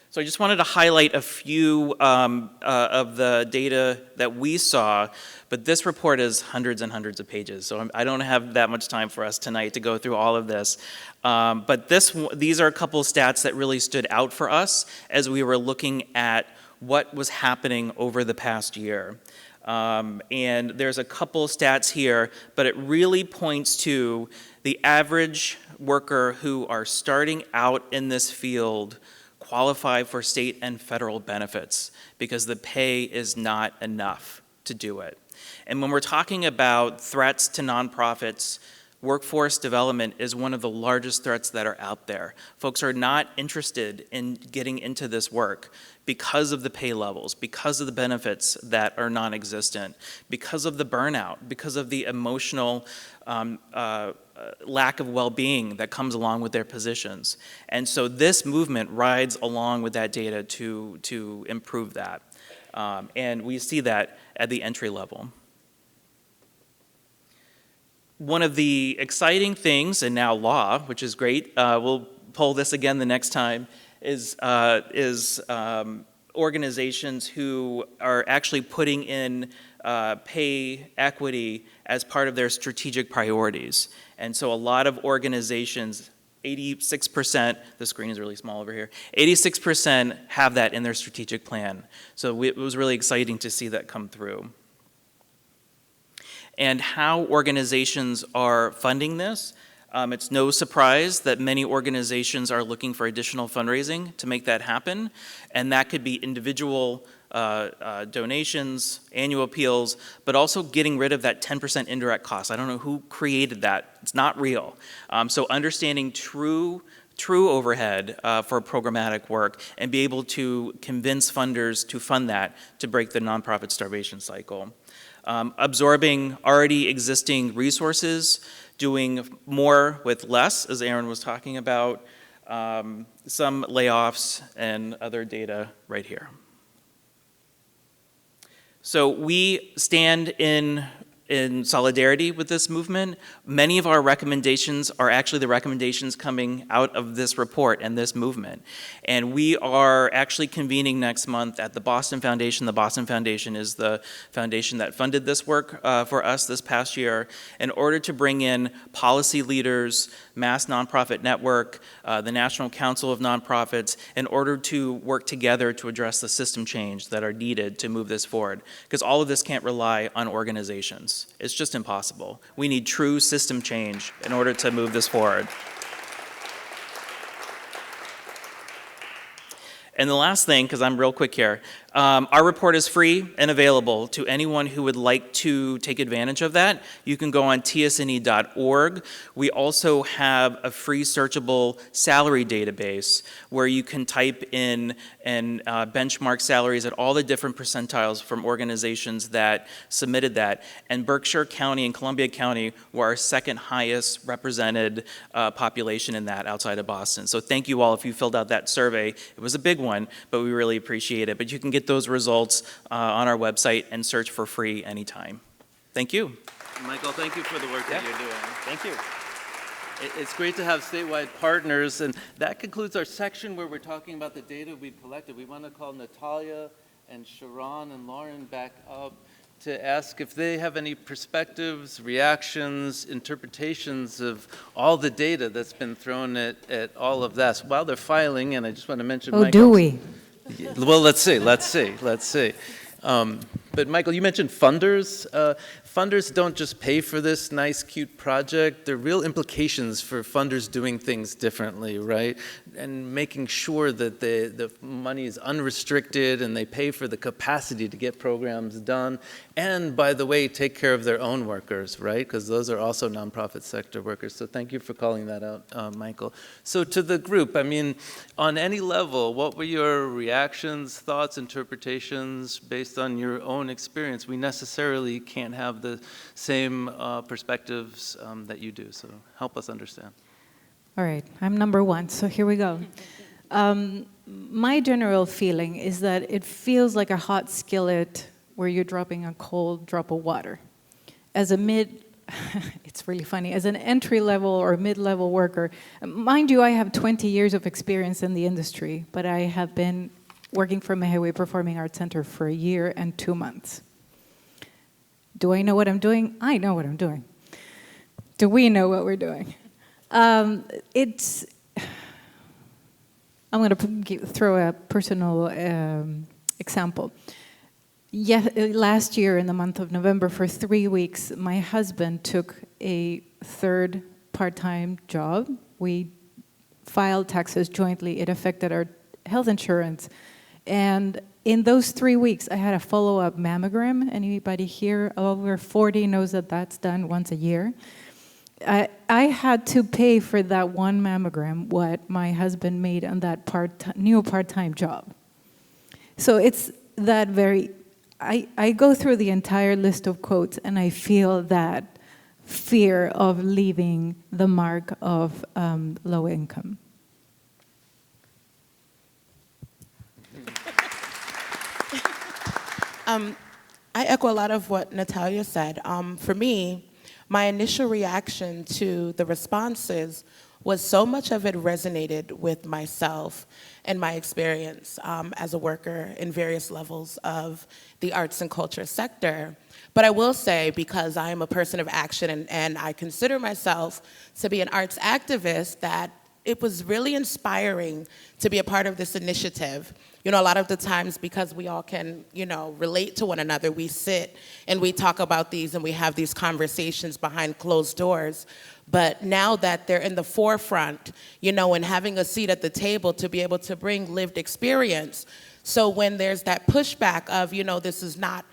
[SPEAKER 11] So I just wanted to highlight a few of the data that we saw, but this report is hundreds and hundreds of pages, so I don't have that much time for us tonight to go through all of this. But these are a couple stats that really stood out for us as we were looking at what was happening over the past year. And there's a couple stats here, but it really points to the average worker who are starting out in this field qualify for state and federal benefits because the pay is not enough to do it. And when we're talking about threats to nonprofits, workforce development is one of the largest threats that are out there. Folks are not interested in getting into this work because of the pay levels, because of the benefits that are non-existent, because of the burnout, because of the emotional lack of well-being that comes along with their positions. And so this movement rides along with that data to improve that. And we see that at the entry level. One of the exciting things, and now law, which is great, we'll pull this again the next time, is organizations who are actually putting in pay equity as part of their strategic priorities. And so a lot of organizations, 86%, the screen is really small over here, 86% have that in their strategic plan. So it was really exciting to see that come through. And how organizations are funding this, it's no surprise that many organizations are looking for additional fundraising to make that happen. And that could be individual donations, annual appeals, but also getting rid of that 10% indirect cost. I don't know who created that. It's not real. So understanding true overhead for programmatic work and be able to convince funders to fund that to break the nonprofit starvation cycle. Absorbing already existing resources, doing more with less, as Aaron was talking about, some layoffs and other data right here. So we stand in in solidarity with this movement. Many of our recommendations are actually the recommendations coming out of this report and this movement. And we are actually convening next month at the Boston Foundation. The Boston Foundation is the foundation that funded this work for us this past year, in order to bring in policy leaders, Mass Nonprofit Network, the National Council of Nonprofits, in order to work together to address the system change that are needed to move this forward. Because all of this can't rely on organizations. It's just impossible. We need true system change in order to move this forward. And the last thing, because I'm real quick here, our report is free and available to anyone who would like to take advantage of that. You can go on tsne.org. We also have a free searchable salary database where you can type in and benchmark salaries at all the different percentiles from organizations that submitted that. And Berkshire County and Columbia County were our second highest represented population in that outside of Boston. So thank you all if you filled out that survey. It was a big one, but we really appreciate it. But you can get those results on our website and search for free anytime. Thank you.
[SPEAKER 5] Michael, thank you for the work that you're doing.
[SPEAKER 11] Thank you.
[SPEAKER 5] It's great to have statewide partners, and that concludes our section where we're talking about the data we've collected. We want to call Natalia and Sharon and Lauren back up to ask if they have any perspectives, reactions, interpretations of all the data that's been thrown at all of this. While they're filing, and I just want to mention
[SPEAKER 6] Oh,
[SPEAKER 5] Michael.
[SPEAKER 6] do we?
[SPEAKER 5] Well, let's see. But Michael, you mentioned funders. Funders don't just pay for this nice, cute project. There are real implications for funders doing things differently, right? And making sure that the money is unrestricted and they pay for the capacity to get programs done. And, by the way, take care of their own workers, right? Because those are also nonprofit sector workers. So thank you for calling that out, Michael. So to the group, I mean, on any level, what were your reactions, thoughts, interpretations based on your own experience? We necessarily can't have the same perspectives that you do, so help us understand.
[SPEAKER 6] All right, I'm number one, so here we go. My general feeling is that it feels like a hot skillet where you're dropping a cold drop of water. As a it's really funny, as an entry-level or mid-level worker, mind you, I have 20 years of experience in the industry, but I have been working for Mehewe Performing Arts Center for a year and 2 months. Do I know what I'm doing? I know what I'm doing. Do we know what we're doing? I'm going to throw a personal example. Last year in the month of November, for 3 weeks, my husband took a third part-time job. We filed taxes jointly. It affected our health insurance. And in those 3 weeks, I had a follow-up mammogram. Anybody here over 40 knows that that's done once a year. I had to pay for that one mammogram what my husband made on that new part-time job. So it's that very, I go through the entire list of quotes and I feel that fear of leaving the mark of low income.
[SPEAKER 7] I echo a lot of what Natalia said. For me, my initial reaction to the responses was so much of it resonated with myself and my experience as a worker in various levels of the arts and culture sector. But I will say, because I am a person of action and I consider myself to be an arts activist, that it was really inspiring to be a part of this initiative. You know, a lot of the times, because we all can, relate to one another, we sit and we talk about these and we have these conversations behind closed doors. But now that they're in the forefront, and having a seat at the table to be able to bring lived experience. So when there's that pushback of, this is not,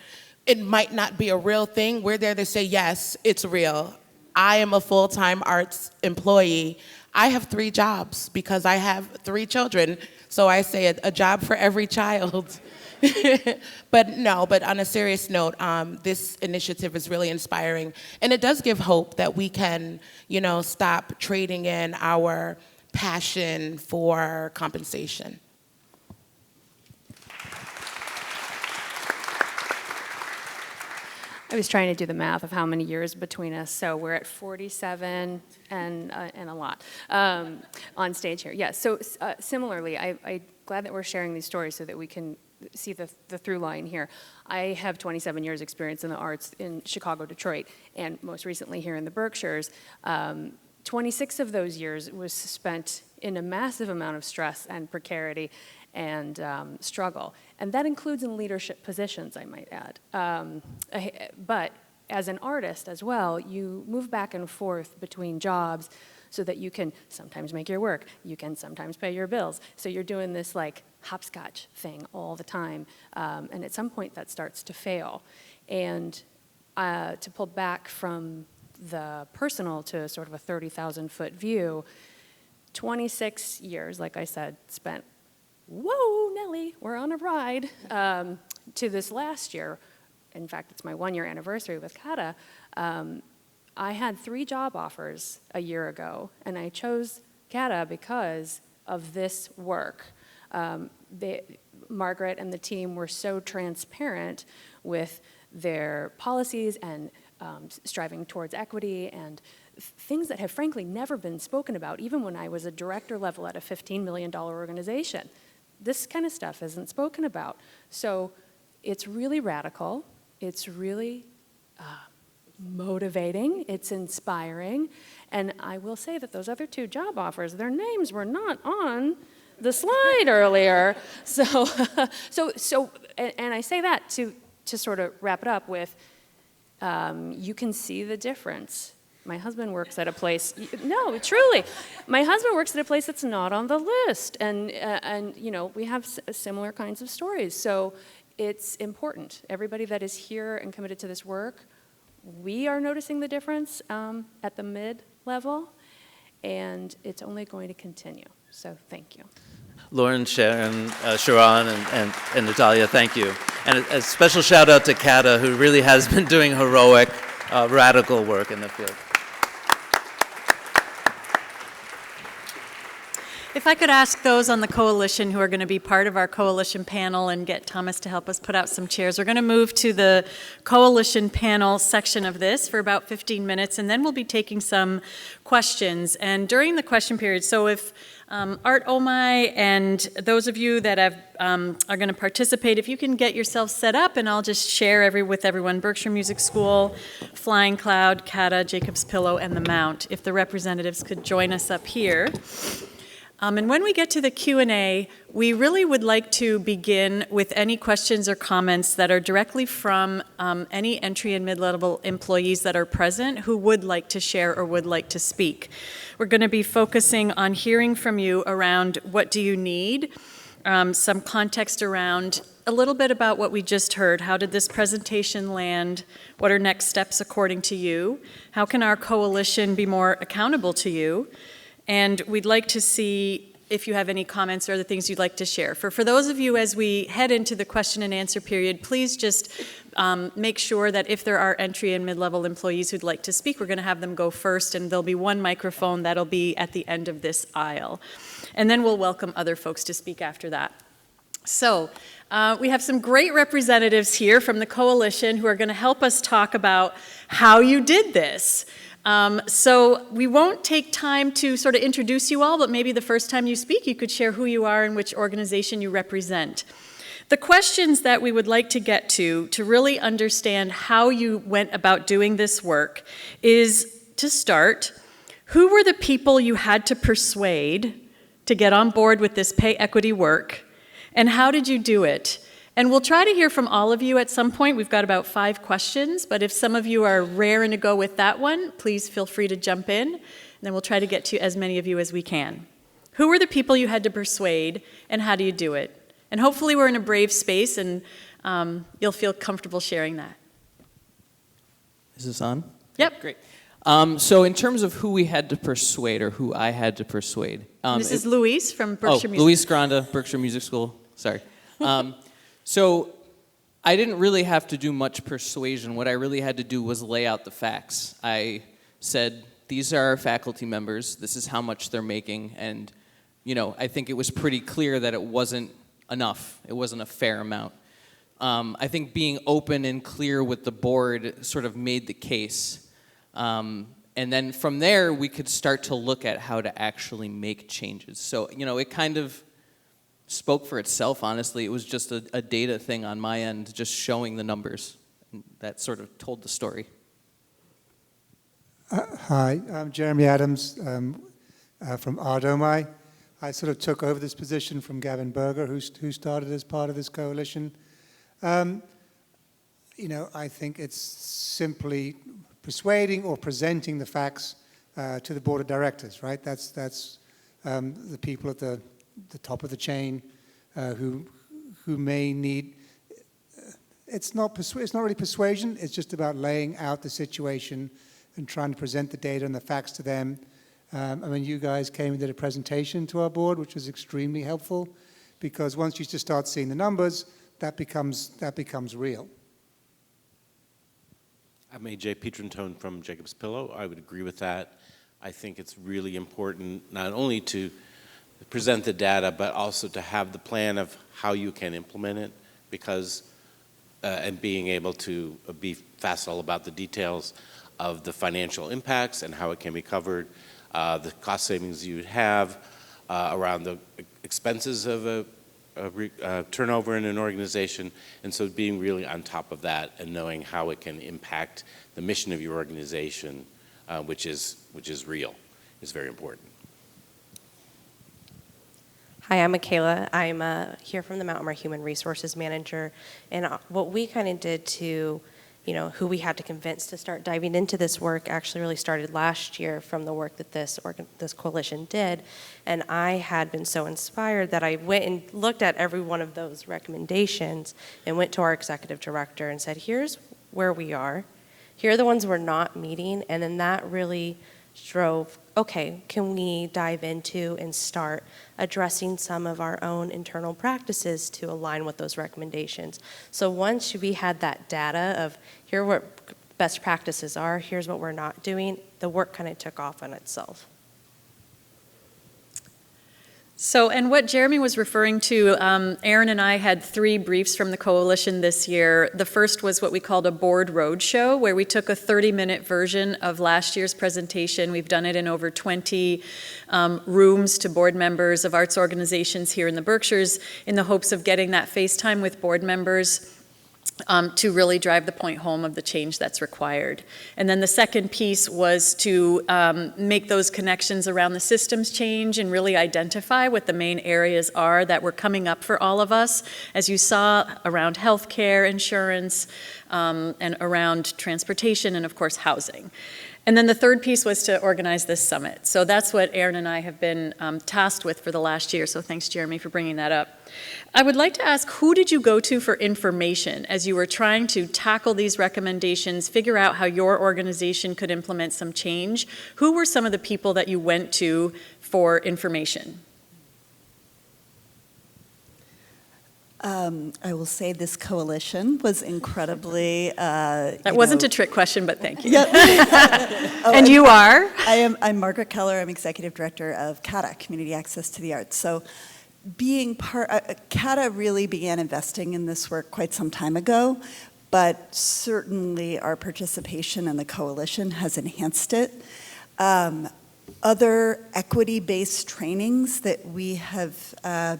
[SPEAKER 7] it might not be a real thing, we're there to say, yes, it's real. I am a full-time arts employee. I have 3 jobs because I have 3 children. So I say a job for every child. But on a serious note, this initiative is really inspiring. And it does give hope that we can, stop trading in our passion for compensation.
[SPEAKER 8] I was trying to do the math of how many years between us, so we're at 47 and a lot on stage here. Yeah, so similarly, I'm glad that we're sharing these stories so that we can see the through line here. I have 27 years experience in the arts in Chicago, Detroit, and most recently here in the Berkshires. 26 of those years was spent in a massive amount of stress and precarity and struggle. And that includes in leadership positions, I might add. But as an artist as well, you move back and forth between jobs so that you can sometimes make your work, you can sometimes pay your bills. So you're doing this like hopscotch thing all the time. And at some point that starts to fail. And to pull back from the personal to sort of a 30,000-foot view, 26 years, like I said, spent, whoa, Nellie, we're on a ride, to this last year. In fact, it's my 1-year anniversary with Kata. I had 3 job offers a year ago, and I chose Kata because of this work. Margaret and the team were so transparent with their policies and striving towards equity and things that have frankly never been spoken about, even when I was a director level at a $15 million organization. This kind of stuff isn't spoken about. So it's really radical. It's really motivating. It's inspiring. And I will say that those other 2 job offers, their names were not on the slide earlier. And I say that to sort of wrap it up with, you can see the difference. My husband works at a place, no, truly. My husband works at a place that's not on the list. And you know, we have similar kinds of stories. So it's important. Everybody that is here and committed to this work, we are noticing the difference at the mid-level, and it's only going to continue. So thank you.
[SPEAKER 5] Lauren, Sharon, Sharon, and Natalia, thank you. And a special shout out to Kata, who really has been doing heroic, radical work in the field.
[SPEAKER 3] If I could ask those on the coalition who are going to be part of our coalition panel and get Thomas to help us put out some chairs. We're going to move to the coalition panel section of this for about 15 minutes, and then we'll be taking some questions. And during the question period, so if Art Omai and those of you that have, are going to participate, if you can get yourself set up, and I'll just share with everyone, Berkshire Music School, Flying Cloud, Kata, Jacob's Pillow, and the Mount. If the representatives could join us up here. And when we get to the Q&A, we really would like to begin with any questions or comments that are directly from any entry and mid-level employees that are present who would like to share or would like to speak. We're going to be focusing on hearing from you around what do you need, some context around a little bit about what we just heard. How did this presentation land? What are next steps according to you? How can our coalition be more accountable to you? And we'd like to see if you have any comments or other things you'd like to share. For those of you, as we head into the question and answer period, please just make sure that if there are entry and mid-level employees who'd like to speak, we're going to have them go first, and there'll be one microphone that'll be at the end of this aisle. And then we'll welcome other folks to speak after that. So we have some great representatives here from the coalition who are going to help us talk about how you did this. So we won't take time to sort of introduce you all, but maybe the first time you speak, you could share who you are and which organization you represent. The questions that we would like to get to really understand how you went about doing this work is, to start, who were the people you had to persuade to get on board with this pay equity work, and how did you do it? And we'll try to hear from all of you at some point. We've got about 5 questions, but if some of you are raring to go with that one, please feel free to jump in, and then we'll try to get to as many of you as we can. Who were the people you had to persuade, and how do you do it? And hopefully we're in a brave space, and you'll feel comfortable sharing that.
[SPEAKER 12] Is this on?
[SPEAKER 3] Yep.
[SPEAKER 12] Great. So in terms of who we had to persuade, or who I had to persuade.
[SPEAKER 3] This is Luis from Berkshire Music.
[SPEAKER 12] Luis Granda, Berkshire Music School. Sorry. So I didn't really have to do much persuasion. What I really had to do was lay out the facts. I said, these are our faculty members, this is how much they're making, and I think it was pretty clear that it wasn't enough. It wasn't a fair amount. I think being open and clear with the board sort of made the case. And then from there, we could start to look at how to actually make changes. So, it kind of spoke for itself, honestly. It was just a data thing on my end, just showing the numbers. And that sort of told the story.
[SPEAKER 13] Hi, I'm Jeremy Adams from RDOMI. I sort of took over this position from Gavin Berger, who started as part of this coalition. I think it's simply persuading or presenting the facts to the board of directors, right? That's the people at the top of the chain who may need. It's not really persuasion. It's just about laying out the situation and trying to present the data and the facts to them. You guys came and did a presentation to our board, which was extremely helpful, because once you just start seeing the numbers, that becomes real.
[SPEAKER 14] I'm A.J. Pietrantone from Jacob's Pillow. I would agree with that. I think it's really important not only to present the data, but also to have the plan of how you can implement it, because and being able to be facile about the details of the financial impacts and how it can be covered, the cost savings you would have around the expenses of a turnover in an organization, and so being really on top of that and knowing how it can impact the mission of your organization, which is real, is very important.
[SPEAKER 15] Hi, I'm Michaela. I'm here from the Mount Mer Human Resources Manager, and what we kind of did to, who we had to convince to start diving into this work actually really started last year from the work that this coalition did. And I had been so inspired that I went and looked at every one of those recommendations and went to our executive director and said, here's where we are. Here are the ones we're not meeting. And then that really drove, okay, can we dive into and start addressing some of our own internal practices to align with those recommendations? So once we had that data of here are what best practices are, here's what we're not doing, the work kind of took off on itself.
[SPEAKER 3] So, and what Jeremy was referring to, Aaron and I had 3 briefs from the coalition this year. The first was what we called a board roadshow, where we took a 30-minute version of last year's presentation. We've done it in over 20 rooms to board members of arts organizations here in the Berkshires in the hopes of getting that face time with board members to really drive the point home of the change that's required. And then the second piece was to make those connections around the systems change and really identify what the main areas are that were coming up for all of us, as you saw, around healthcare, insurance, and around transportation, and of course housing. And then the third piece was to organize this summit. So that's what Aaron and I have been tasked with for the last year. So thanks, Jeremy, for bringing that up. I would like to ask, who did you go to for information as you were trying to tackle these recommendations, figure out how your organization could implement some change? Who were some of the people that you went to for information?
[SPEAKER 16] I will say this coalition was incredibly.
[SPEAKER 3] That wasn't a trick question, but thank you.
[SPEAKER 16] Yep.
[SPEAKER 3] And you are?
[SPEAKER 16] I'm Margaret Keller. I'm Executive Director of CATA, Community Access to the Arts. So being CATA really began investing in this work quite some time ago, but certainly our participation in the coalition has enhanced it. Other equity-based trainings that we have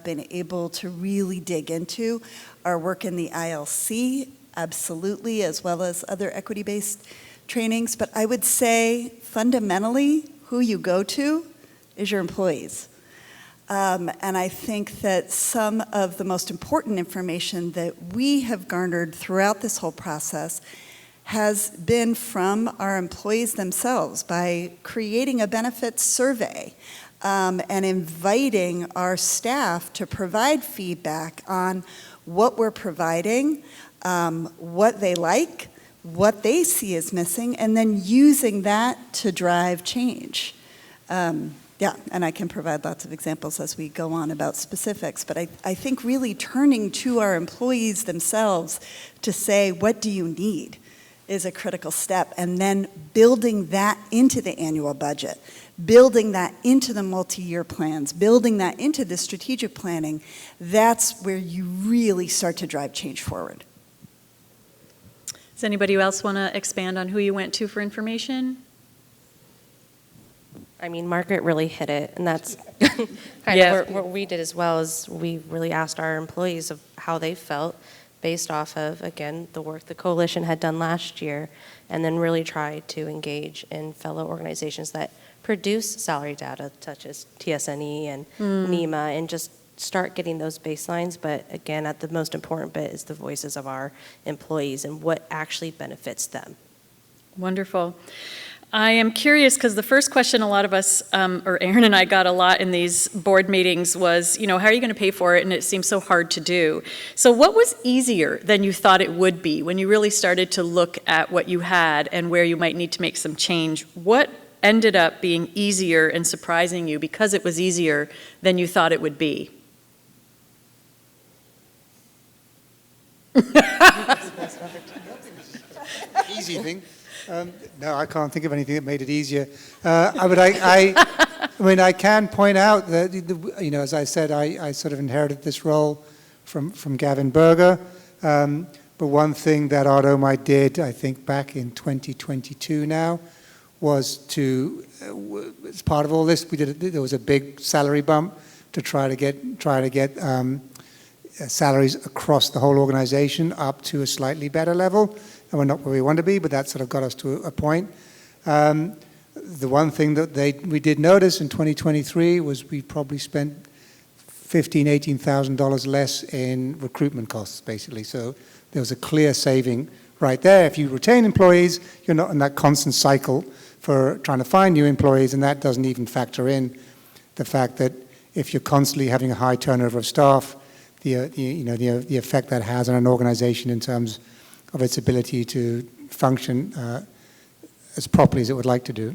[SPEAKER 16] been able to really dig into are work in the ILC, absolutely, as well as other equity-based trainings. But I would say fundamentally, who you go to is your employees. And I think that some of the most important information that we have garnered throughout this whole process has been from our employees themselves by creating a benefits survey and inviting our staff to provide feedback on what we're providing, what they like, what they see as missing, and then using that to drive change. Yeah, and I can provide lots of examples as we go on about specifics, but I think really turning to our employees themselves to say, what do you need, is a critical step, and then building that into the annual budget, building that into the multi-year plans, building that into the strategic planning. That's where you really start to drive change forward.
[SPEAKER 3] Does anybody else want to expand on who you went to for information?
[SPEAKER 15] I mean, Margaret really hit it, and that's kind
[SPEAKER 3] Yeah.
[SPEAKER 15] of what we did as well. Is we really asked our employees of how they felt based off of, again, the work the coalition had done last year, and then really tried to engage in fellow organizations that produce salary data, such as TSNE and NEMA, and just start getting those baselines. But again, at the most important bit is the voices of our employees and what actually benefits them.
[SPEAKER 3] Wonderful. I am curious because the first question a lot of us, or Aaron and I got a lot in these board meetings was, how are you going to pay for it? And it seems so hard to do. So what was easier than you thought it would be when you really started to look at what you had and where you might need to make some change? What ended up being easier and surprising you because it was easier than you thought it would be?
[SPEAKER 13] Easy thing. No, I can't think of anything that made it easier. I can point out that, as I said, I sort of inherited this role from Gavin Berger. But one thing that Automite did, I think, back in 2022 now, was to, as part of all this, there was a big salary bump to try to get salaries across the whole organization up to a slightly better level. And we're not where we want to be, but that sort of got us to a point. The one thing that we did notice in 2023 was we probably spent $15,000, $18,000 less in recruitment costs, basically. So there was a clear saving right there. If you retain employees, you're not in that constant cycle for trying to find new employees, and that doesn't even factor in the fact that if you're constantly having a high turnover of staff, the effect that has on an organization in terms of its ability to function as properly as it would like to do.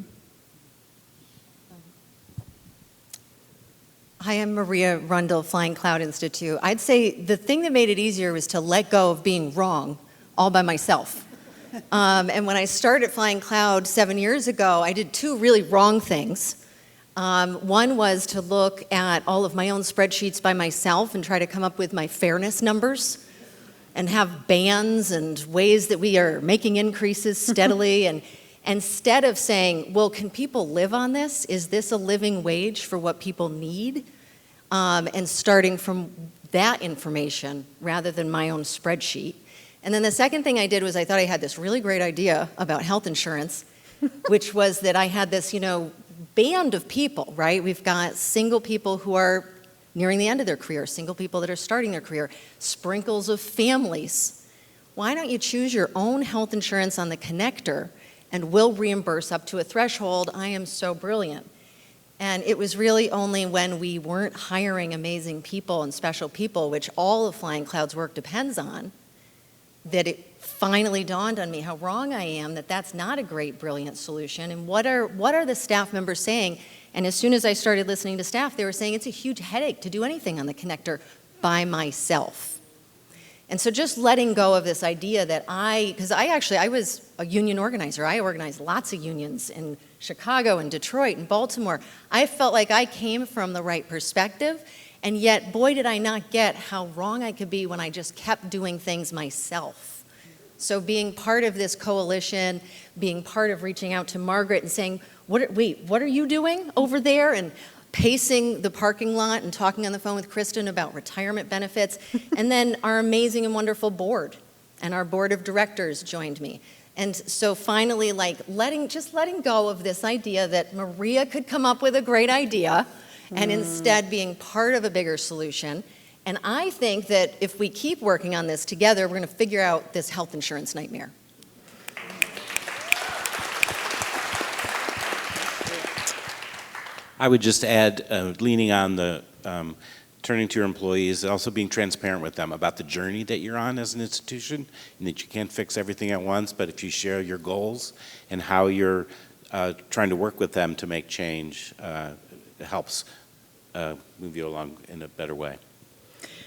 [SPEAKER 17] Hi, I'm Maria Rundle, Flying Cloud Institute. I'd say the thing that made it easier was to let go of being wrong all by myself. And when I started Flying Cloud 7 years ago, I did two really wrong things. One was to look at all of my own spreadsheets by myself and try to come up with my fairness numbers and have bands and ways that we are making increases steadily. And instead of saying, well, can people live on this? Is this a living wage for what people need? And starting from that information rather than my own spreadsheet. And then the second thing I did was I thought I had this really great idea about health insurance, which was that I had this, band of people, right? We've got single people who are nearing the end of their career, single people that are starting their career, sprinkles of families. Why don't you choose your own health insurance on the connector and we'll reimburse up to a threshold? I am so brilliant. And it was really only when we weren't hiring amazing people and special people, which all of Flying Cloud's work depends on, that it finally dawned on me how wrong I am, that that's not a great, brilliant solution. And what are the staff members saying? And as soon as I started listening to staff, they were saying it's a huge headache to do anything on the connector by myself. And so just letting go of this idea that I was a union organizer. I organized lots of unions in Chicago and Detroit and Baltimore. I felt like I came from the right perspective, and yet, boy, did I not get how wrong I could be when I just kept doing things myself. So being part of this coalition, being part of reaching out to Margaret and saying, what are you doing over there? And pacing the parking lot and talking on the phone with Kristen about retirement benefits. And then our amazing and wonderful board and our board of directors joined me. And so finally, letting go of this idea that Maria could come up with a great idea and instead being part of a bigger solution. And I think that if we keep working on this together, we're going to figure out this health insurance nightmare.
[SPEAKER 14] I would just add, leaning on the turning to your employees, also being transparent with them about the journey that you're on as an institution, and that you can't fix everything at once, but if you share your goals and how you're trying to work with them to make change, it helps move you along in a better way.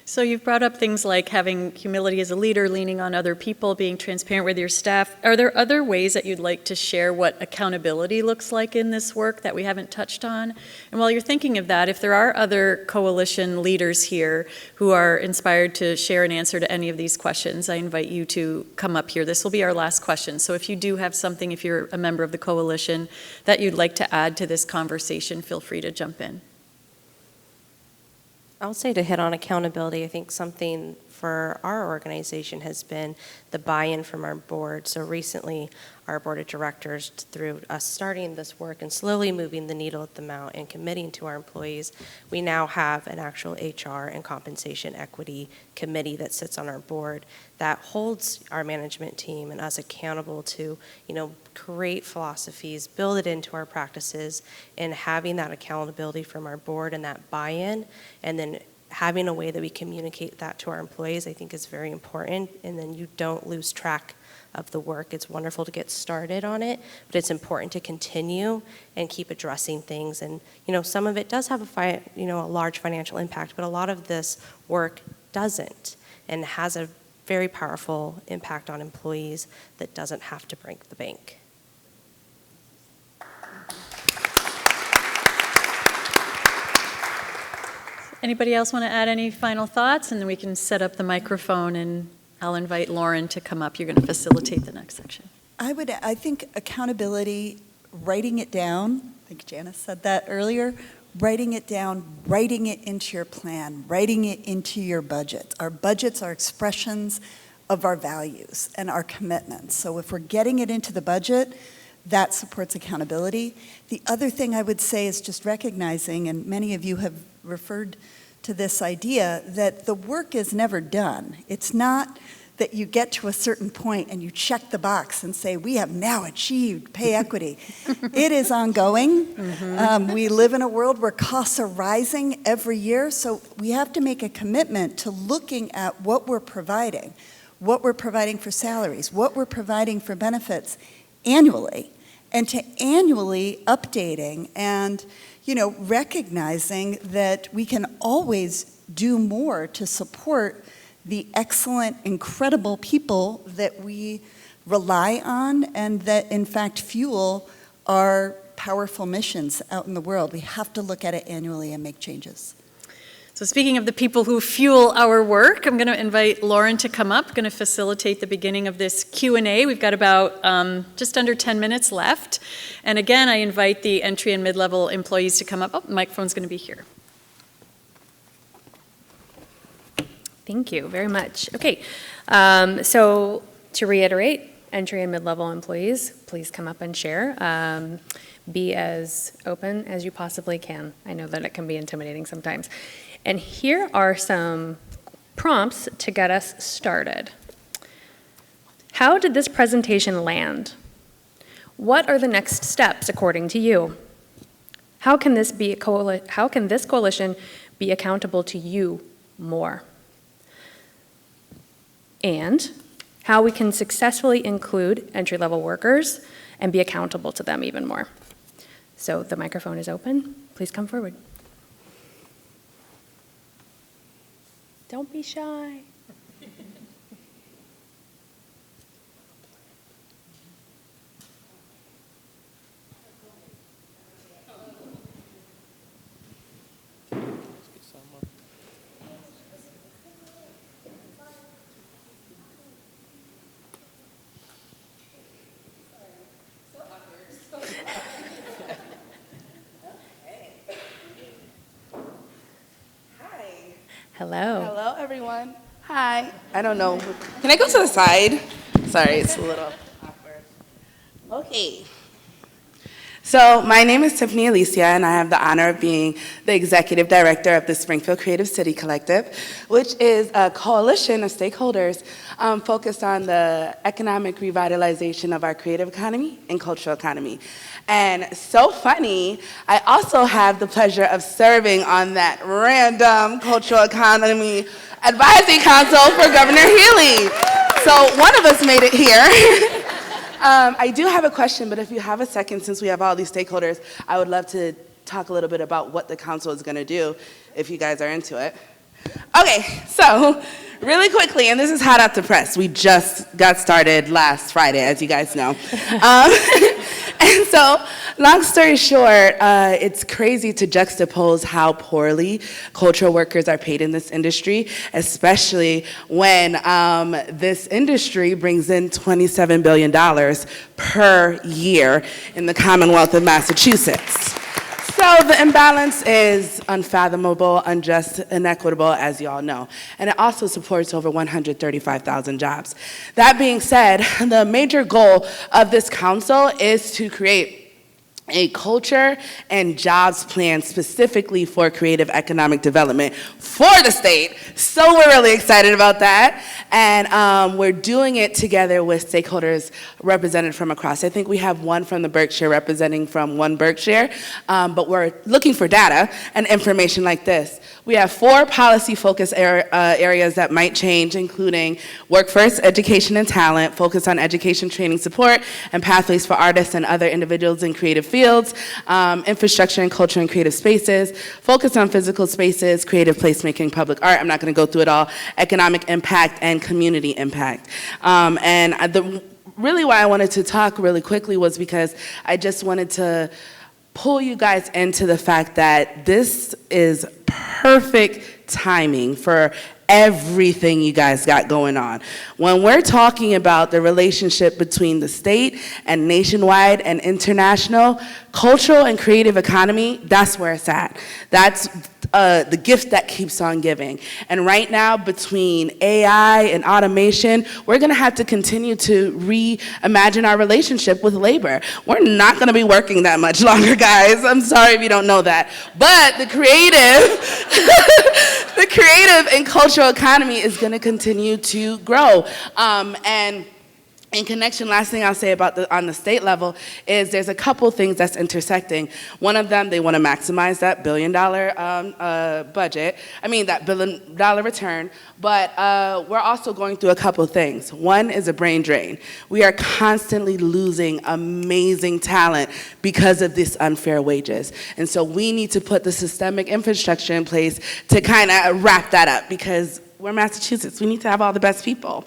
[SPEAKER 3] So you've brought up things like having humility as a leader, leaning on other people, being transparent with your staff. Are there other ways that you'd like to share what accountability looks like in this work that we haven't touched on? And while you're thinking of that, if there are other coalition leaders here who are inspired to share an answer to any of these questions, I invite you to come up here. This will be our last question. So if you do have something, if you're a member of the coalition, that you'd like to add to this conversation, feel free to jump in.
[SPEAKER 15] I'll say to hit on accountability, I think something for our organization has been the buy-in from our board. So recently, our board of directors, through us starting this work and slowly moving the needle at the Mount and committing to our employees, we now have an actual HR and compensation equity committee that sits on our board that holds our management team and us accountable to, create philosophies, build it into our practices, and having that accountability from our board and that buy-in, and then having a way that we communicate that to our employees, I think is very important, and then you don't lose track of the work. It's wonderful to get started on it, but it's important to continue and keep addressing things. And, some of it does have a large financial impact, but a lot of this work doesn't and has a very powerful impact on employees that doesn't have to break the bank.
[SPEAKER 3] Anybody else want to add any final thoughts? And then we can set up the microphone and I'll invite Lauren to come up. You're going to facilitate the next section.
[SPEAKER 16] I think accountability, writing it down, I think Janice said that earlier, writing it down, writing it into your plan, writing it into your budget. Our budgets are expressions of our values and our commitments. So if we're getting it into the budget, that supports accountability. The other thing I would say is just recognizing, and many of you have referred to this idea, that the work is never done. It's not that you get to a certain point and you check the box and say, we have now achieved pay equity. It is ongoing. We live in a world where costs are rising every year, so we have to make a commitment to looking at what we're providing for salaries, what we're providing for benefits annually, and to annually updating and recognizing that we can always do more to support the excellent, incredible people that we rely on and that, in fact, fuel our powerful missions out in the world. We have to look at it annually and make changes.
[SPEAKER 3] So speaking of the people who fuel our work, I'm going to invite Lauren to come up. I'm going to facilitate the beginning of this Q&A. We've got about just under 10 minutes left. And again, I invite the entry and mid-level employees to come up. Oh, the microphone's going to be here.
[SPEAKER 8] Thank you very much. Okay, so to reiterate, entry and mid-level employees, please come up and share. Be as open as you possibly can. I know that it can be intimidating sometimes. And here are some prompts to get us started. How did this presentation land? What are the next steps according to you? How can this coalition be accountable to you more? And how we can successfully include entry-level workers and be accountable to them even more. So the microphone is open. Please come forward. Don't be shy. Hello.
[SPEAKER 18] Hello, everyone. Hi. I don't know. Can I go to the side? Sorry, it's a little awkward. Okay. So my name is Tiffany Alicia, and I have the honor of being the executive director of the Springfield Creative City Collective, which is a coalition of stakeholders focused on the economic revitalization of our creative economy and cultural economy. And so funny, I also have the pleasure of serving on that random cultural economy advisory council for Governor Healy. So one of us made it here. I do have a question, but if you have a second, since we have all these stakeholders, I would love to talk a little bit about what the council is going to do, if you guys are into it. Okay, so really quickly, and this is hot off the press. We just got started last Friday, as you guys know. And so, long story short, it's crazy to juxtapose how poorly cultural workers are paid in this industry, especially when this industry brings in $27 billion per year in the Commonwealth of Massachusetts. So the imbalance is unfathomable, unjust, inequitable, as you all know. And it also supports over 135,000 jobs. That being said, the major goal of this council is to create a culture and jobs plan specifically for creative economic development for the state. So we're really excited about that. And we're doing it together with stakeholders represented from across. I think we have one from the Berkshire representing from one Berkshire, but we're looking for data and information like this. We have 4 policy focus areas that might change, including workforce, education, and talent, focus on education, training, support, and pathways for artists and other individuals in creative fields, infrastructure and culture and creative spaces, focus on physical spaces, creative placemaking, public art. I'm not going to go through it all. Economic impact and community impact. Really why I wanted to talk really quickly was because I just wanted to pull you guys into the fact that this is perfect timing for everything you guys got going on. When we're talking about the relationship between the state and nationwide and international, cultural and creative economy, that's where it's at. That's the gift that keeps on giving. And right now, between AI and automation, we're gonna have to continue to reimagine our relationship with labor. We're not gonna be working that much longer, guys. I'm sorry if you don't know that. But the creative, the creative and cultural economy is gonna continue to grow. And in connection, last thing I'll say about on the state level is there's a couple things that's intersecting. One of them, they want to maximize that $1 billion budget. I mean, that $1 billion return. But we're also going through a couple things. One is a brain drain. We are constantly losing amazing talent because of this unfair wages. And so we need to put the systemic infrastructure in place to kind of wrap that up, because we're Massachusetts. We need to have all the best people.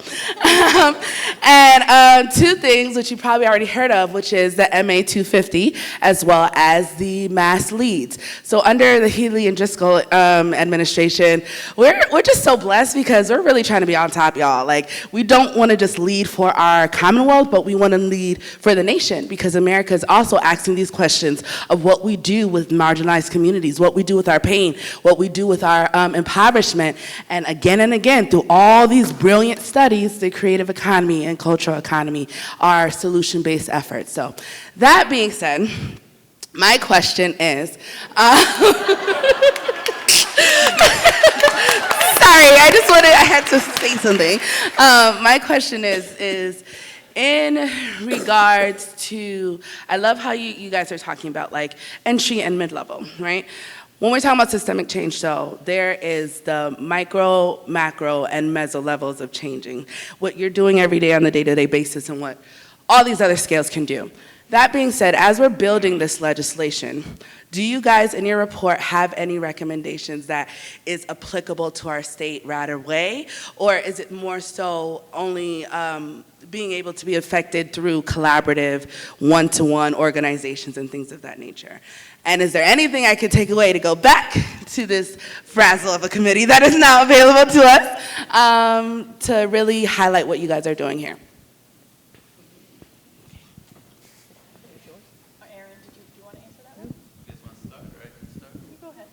[SPEAKER 18] And 2 things, which you probably already heard of, which is the MA 250, as well as the mass leads. So under the Healy and Driscoll administration, we're just so blessed because we're really trying to be on top, y'all. Like, we don't want to just lead for our Commonwealth, but we want to lead for the nation, because America is also asking these questions of what we do with marginalized communities, what we do with our pain, what we do with our impoverishment. And again, through all these brilliant studies, the creative economy and cultural economy are solution-based efforts. So that being said, my question is, sorry, I had to say something. My question is in regards to, I love how you guys are talking about like entry and mid-level, right? When we're talking about systemic change, though, there is the micro, macro, and meso levels of changing. What you're doing every day on the day-to-day basis and what all these other scales can do. That being said, as we're building this legislation, do you guys in your report have any recommendations that is applicable to our state right away? Or is it more so only being able to be affected through collaborative, one-to-one organizations and things of that nature? And is there anything I could take away to go back to this frazzle of a committee that is now available to us to really highlight what you guys are doing here?
[SPEAKER 3] Aaron, do you want to answer that one?
[SPEAKER 5] You guys want to start, right?
[SPEAKER 3] You go ahead.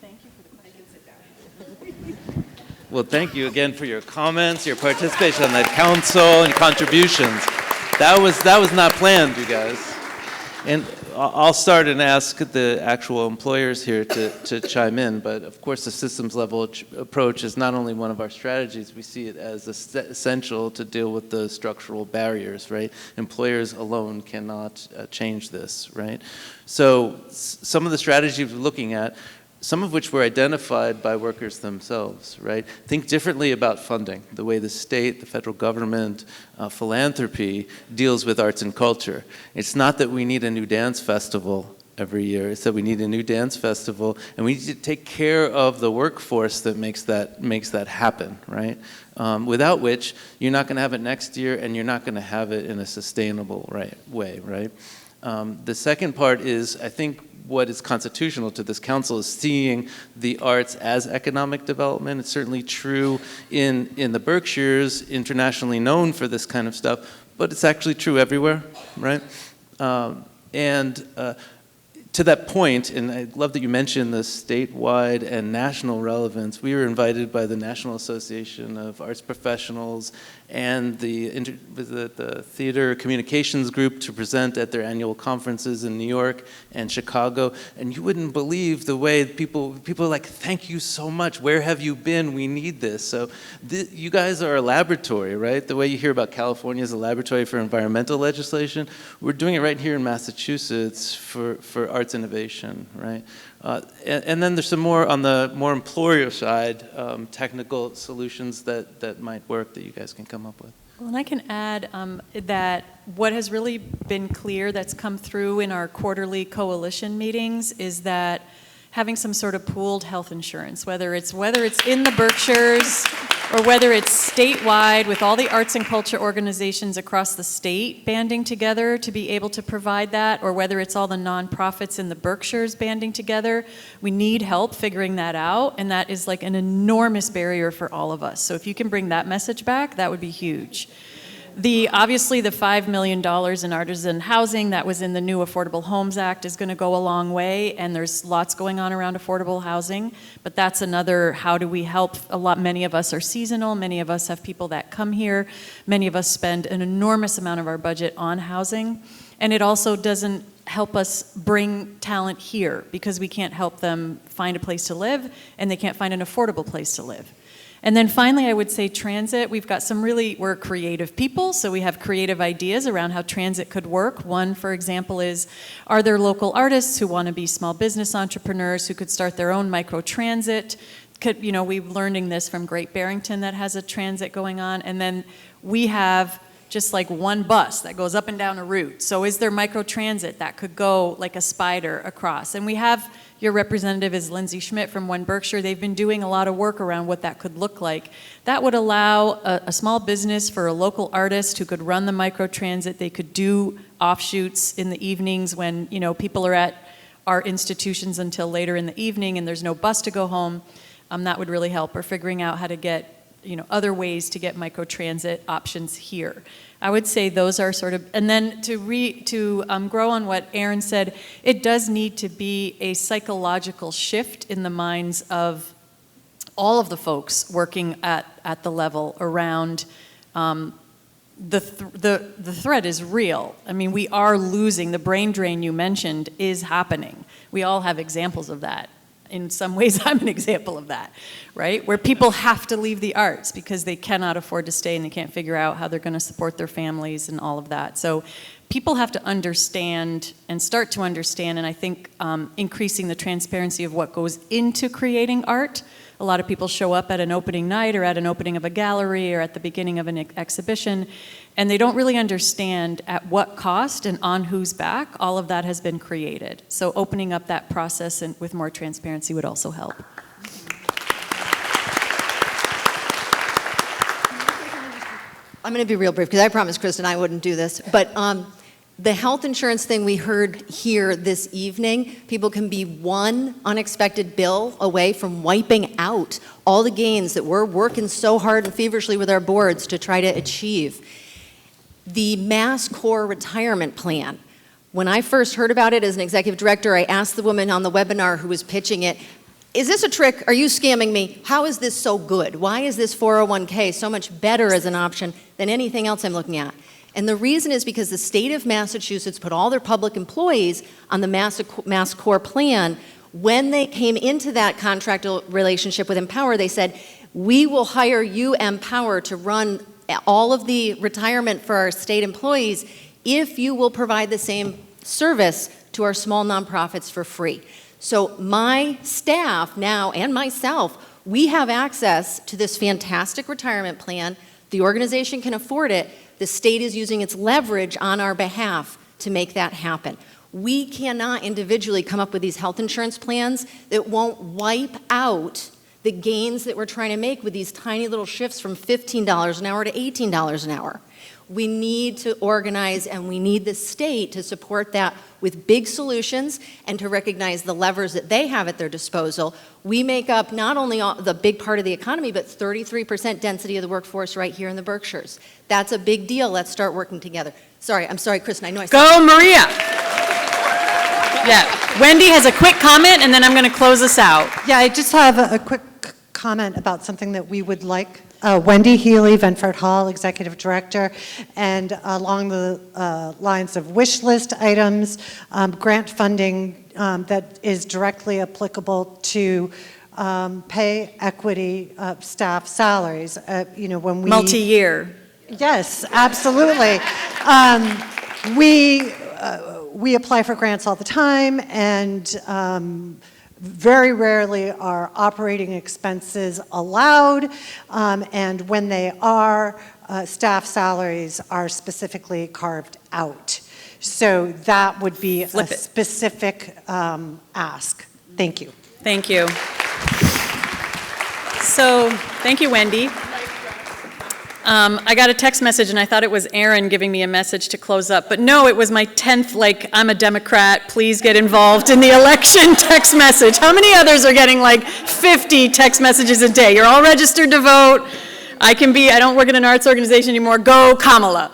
[SPEAKER 3] Thank you for the question.
[SPEAKER 5] Well, thank you again for your comments, your participation on the council, and contributions. That was not planned, you guys. And I'll start and ask the actual employers here to chime in, but of course the systems level approach is not only one of our strategies, we see it as essential to deal with the structural barriers, right? Employers alone cannot change this, right? So some of the strategies we're looking at, some of which were identified by workers themselves, right? Think differently about funding, the way the state, the federal government, philanthropy deals with arts and culture. It's not that we need a new dance festival every year. It said we need a new dance festival, and we need to take care of the workforce that makes that happen, right? Without which, you're not going to have it next year, and you're not going to have it in a sustainable way, right? The second part is, I think, what is constitutional to this council is seeing the arts as economic development. It's certainly true in the Berkshires, internationally known for this kind of stuff, but it's actually true everywhere, right? To that point, and I love that you mentioned the statewide and national relevance, we were invited by the National Association of Arts Professionals and the Theater Communications Group to present at their annual conferences in New York and Chicago. And you wouldn't believe the way people are like, thank you so much. Where have you been? We need this. So you guys are a laboratory, right? The way you hear about California as a laboratory for environmental legislation, we're doing it right here in Massachusetts for arts innovation, right? And then there's some more on the more employer side, technical solutions that might work that you guys can come up with.
[SPEAKER 3] Well, and I can add that what has really been clear that's come through in our quarterly coalition meetings is that having some sort of pooled health insurance, whether it's in the Berkshires or whether it's statewide with all the arts and culture organizations across the state banding together to be able to provide that, or whether it's all the nonprofits in the Berkshires banding together, we need help figuring that out, and that is like an enormous barrier for all of us. So if you can bring that message back, that would be huge. Obviously, the $5 million in artisan housing that was in the new Affordable Homes Act is going to go a long way, and there's lots going on around affordable housing, but that's another, how do we help? Many of us are seasonal, many of us have people that come here, many of us spend an enormous amount of our budget on housing, and it also doesn't help us bring talent here because we can't help them find a place to live, and they can't find an affordable place to live. And then finally, I would say transit. We've got we're creative people, so we have creative ideas around how transit could work. One, for example, is, are there local artists who want to be small business entrepreneurs who could start their own micro-transit? We're learning this from Great Barrington that has a transit going on. And then we have just like one bus that goes up and down a route. So is there micro-transit that could go like a spider across? And we have, your representative is Lindsay Schmidt from One Berkshire. They've been doing a lot of work around what that could look like. That would allow a small business for a local artist who could run the micro-transit. They could do offshoots in the evenings when people are at our institutions until later in the evening and there's no bus to go home. That would really help. Or figuring out how to get other ways to get microtransit options here. I would say those are sort of, and then to grow on what Aaron said, it does need to be a psychological shift in the minds of all of the folks working at the level around the threat is real. I mean, we are losing, the brain drain you mentioned is happening. We all have examples of that. In some ways, I'm an example of that, right? Where people have to leave the arts because they cannot afford to stay and they can't figure out how they're going to support their families and all of that. So people have to understand and start to understand, and I think increasing the transparency of what goes into creating art. A lot of people show up at an opening night or at an opening of a gallery or at the beginning of an exhibition, and they don't really understand at what cost and on whose back all of that has been created. So opening up that process and with more transparency would also help.
[SPEAKER 17] I'm going to be real brief because I promised Kristen I wouldn't do this, but the health insurance thing we heard here this evening, people can be one unexpected bill away from wiping out all the gains that we're working so hard and feverishly with our boards to try to achieve. The Mass Core Retirement Plan. When I first heard about it as an executive director, I asked the woman on the webinar who was pitching it, is this a trick? Are you scamming me? How is this so good? Why is this 401k so much better as an option than anything else I'm looking at? And the reason is because the state of Massachusetts put all their public employees on the Mass Core plan. When they came into that contractual relationship with Empower, they said, we will hire you, Empower, to run all of the retirement for our state employees if you will provide the same service to our small nonprofits for free. So my staff now and myself, we have access to this fantastic retirement plan. The organization can afford it. The state is using its leverage on our behalf to make that happen. We cannot individually come up with these health insurance plans that won't wipe out the gains that we're trying to make with these tiny little shifts from $15 an hour to $18 an hour. We need to organize, and we need the state to support that with big solutions and to recognize the levers that they have at their disposal. We make up not only the big part of the economy, but 33% density of the workforce right here in the Berkshires. That's a big deal. Let's start working together. I'm sorry, Kristen, I know I said—
[SPEAKER 3] Go, Maria! Yeah, Wendy has a quick comment, and then I'm going to close us out.
[SPEAKER 19] Yeah, I just have a quick comment about something that we would like. Wendy Healy, Venford Hall, Executive Director, and along the lines of wish list items, grant funding that is directly applicable to pay equity staff salaries. When we—
[SPEAKER 3] Multi-year.
[SPEAKER 19] Yes, absolutely. We apply for grants all the time, and very rarely are operating expenses allowed, and when they are, staff salaries are specifically carved out. So that would be a specific ask. Thank you.
[SPEAKER 3] Thank you. So, thank you, Wendy. I got a text message, and I thought it was Aaron giving me a message to close up. But no, it was my 10th, I'm a Democrat, please get involved in the election text message. How many others are getting 50 text messages a day? You're all registered to vote. I don't work in an arts organization anymore. Go Kamala.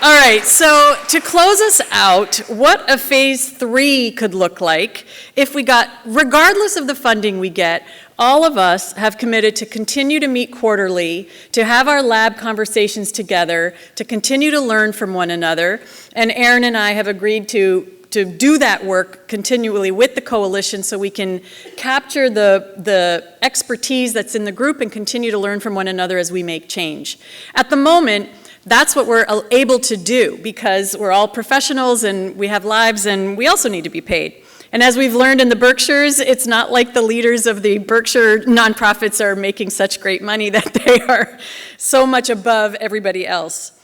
[SPEAKER 3] All right, so to close us out, what a phase 3 could look like if we got, regardless of the funding we get, all of us have committed to continue to meet quarterly, to have our lab conversations together, to continue to learn from one another. And Aaron and I have agreed to do that work continually with the coalition so we can capture the expertise that's in the group and continue to learn from one another as we make change. At the moment, that's what we're able to do because we're all professionals and we have lives and we also need to be paid. And as we've learned in the Berkshires, it's not like the leaders of the Berkshire nonprofits are making such great money that they are so much above everybody else.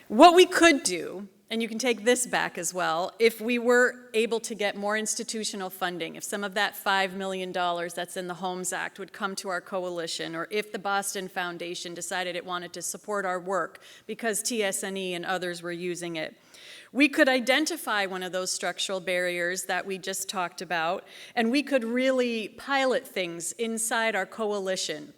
[SPEAKER 3] What we could do, and you can take this back as well, if we were able to get more institutional funding, if some of that $5 million that's in the Homes Act would come to our coalition, or if the Boston Foundation decided it wanted to support our work because TSNE and others were using it, we could identify one of those structural barriers that we just talked about, and we could really pilot things inside our coalition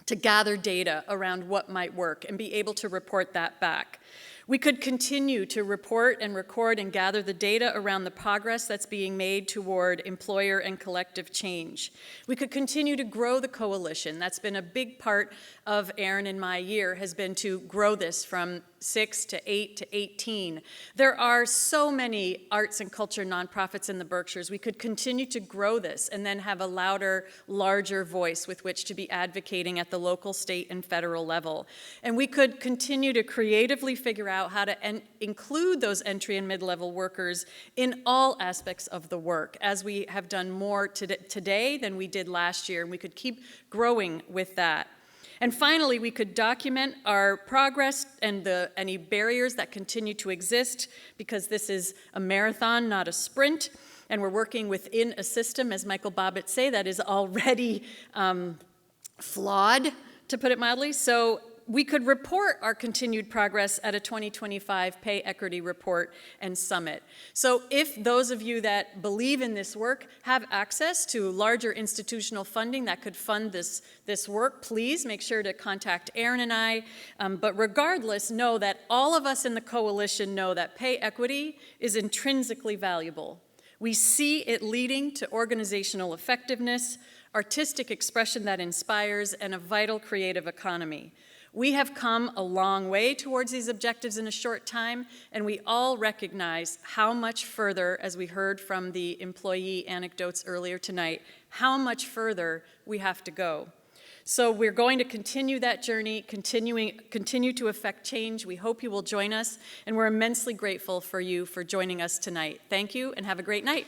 [SPEAKER 3] to gather data around what might work and be able to report that back. We could continue to report and record and gather the data around the progress that's being made toward employer and collective change. We could continue to grow the coalition. That's been a big part of Aaron and my year, has been to grow this from 6 to 8 to 18. There are so many arts and culture nonprofits in the Berkshires. We could continue to grow this and then have a louder, larger voice with which to be advocating at the local, state, and federal level. And we could continue to creatively figure out how to include those entry and mid-level workers in all aspects of the work, as we have done more today than we did last year, and we could keep growing with that. And finally, we could document our progress and any barriers that continue to exist, because this is a marathon, not a sprint, and we're working within a system, as Michael Bobbitt say, that is already flawed, to put it mildly. So we could report our continued progress at a 2025 Pay Equity Report and Summit. So if those of you that believe in this work have access to larger institutional funding that could fund this work, please make sure to contact Aaron and I. But regardless, know that all of us in the coalition know that pay equity is intrinsically valuable. We see it leading to organizational effectiveness, artistic expression that inspires, and a vital creative economy. We have come a long way towards these objectives in a short time, and we all recognize how much further, as we heard from the employee anecdotes earlier tonight, how much further we have to go. So we're going to continue that journey, continue to affect change. We hope you will join us, and we're immensely grateful for you for joining us tonight. Thank you, and have a great night.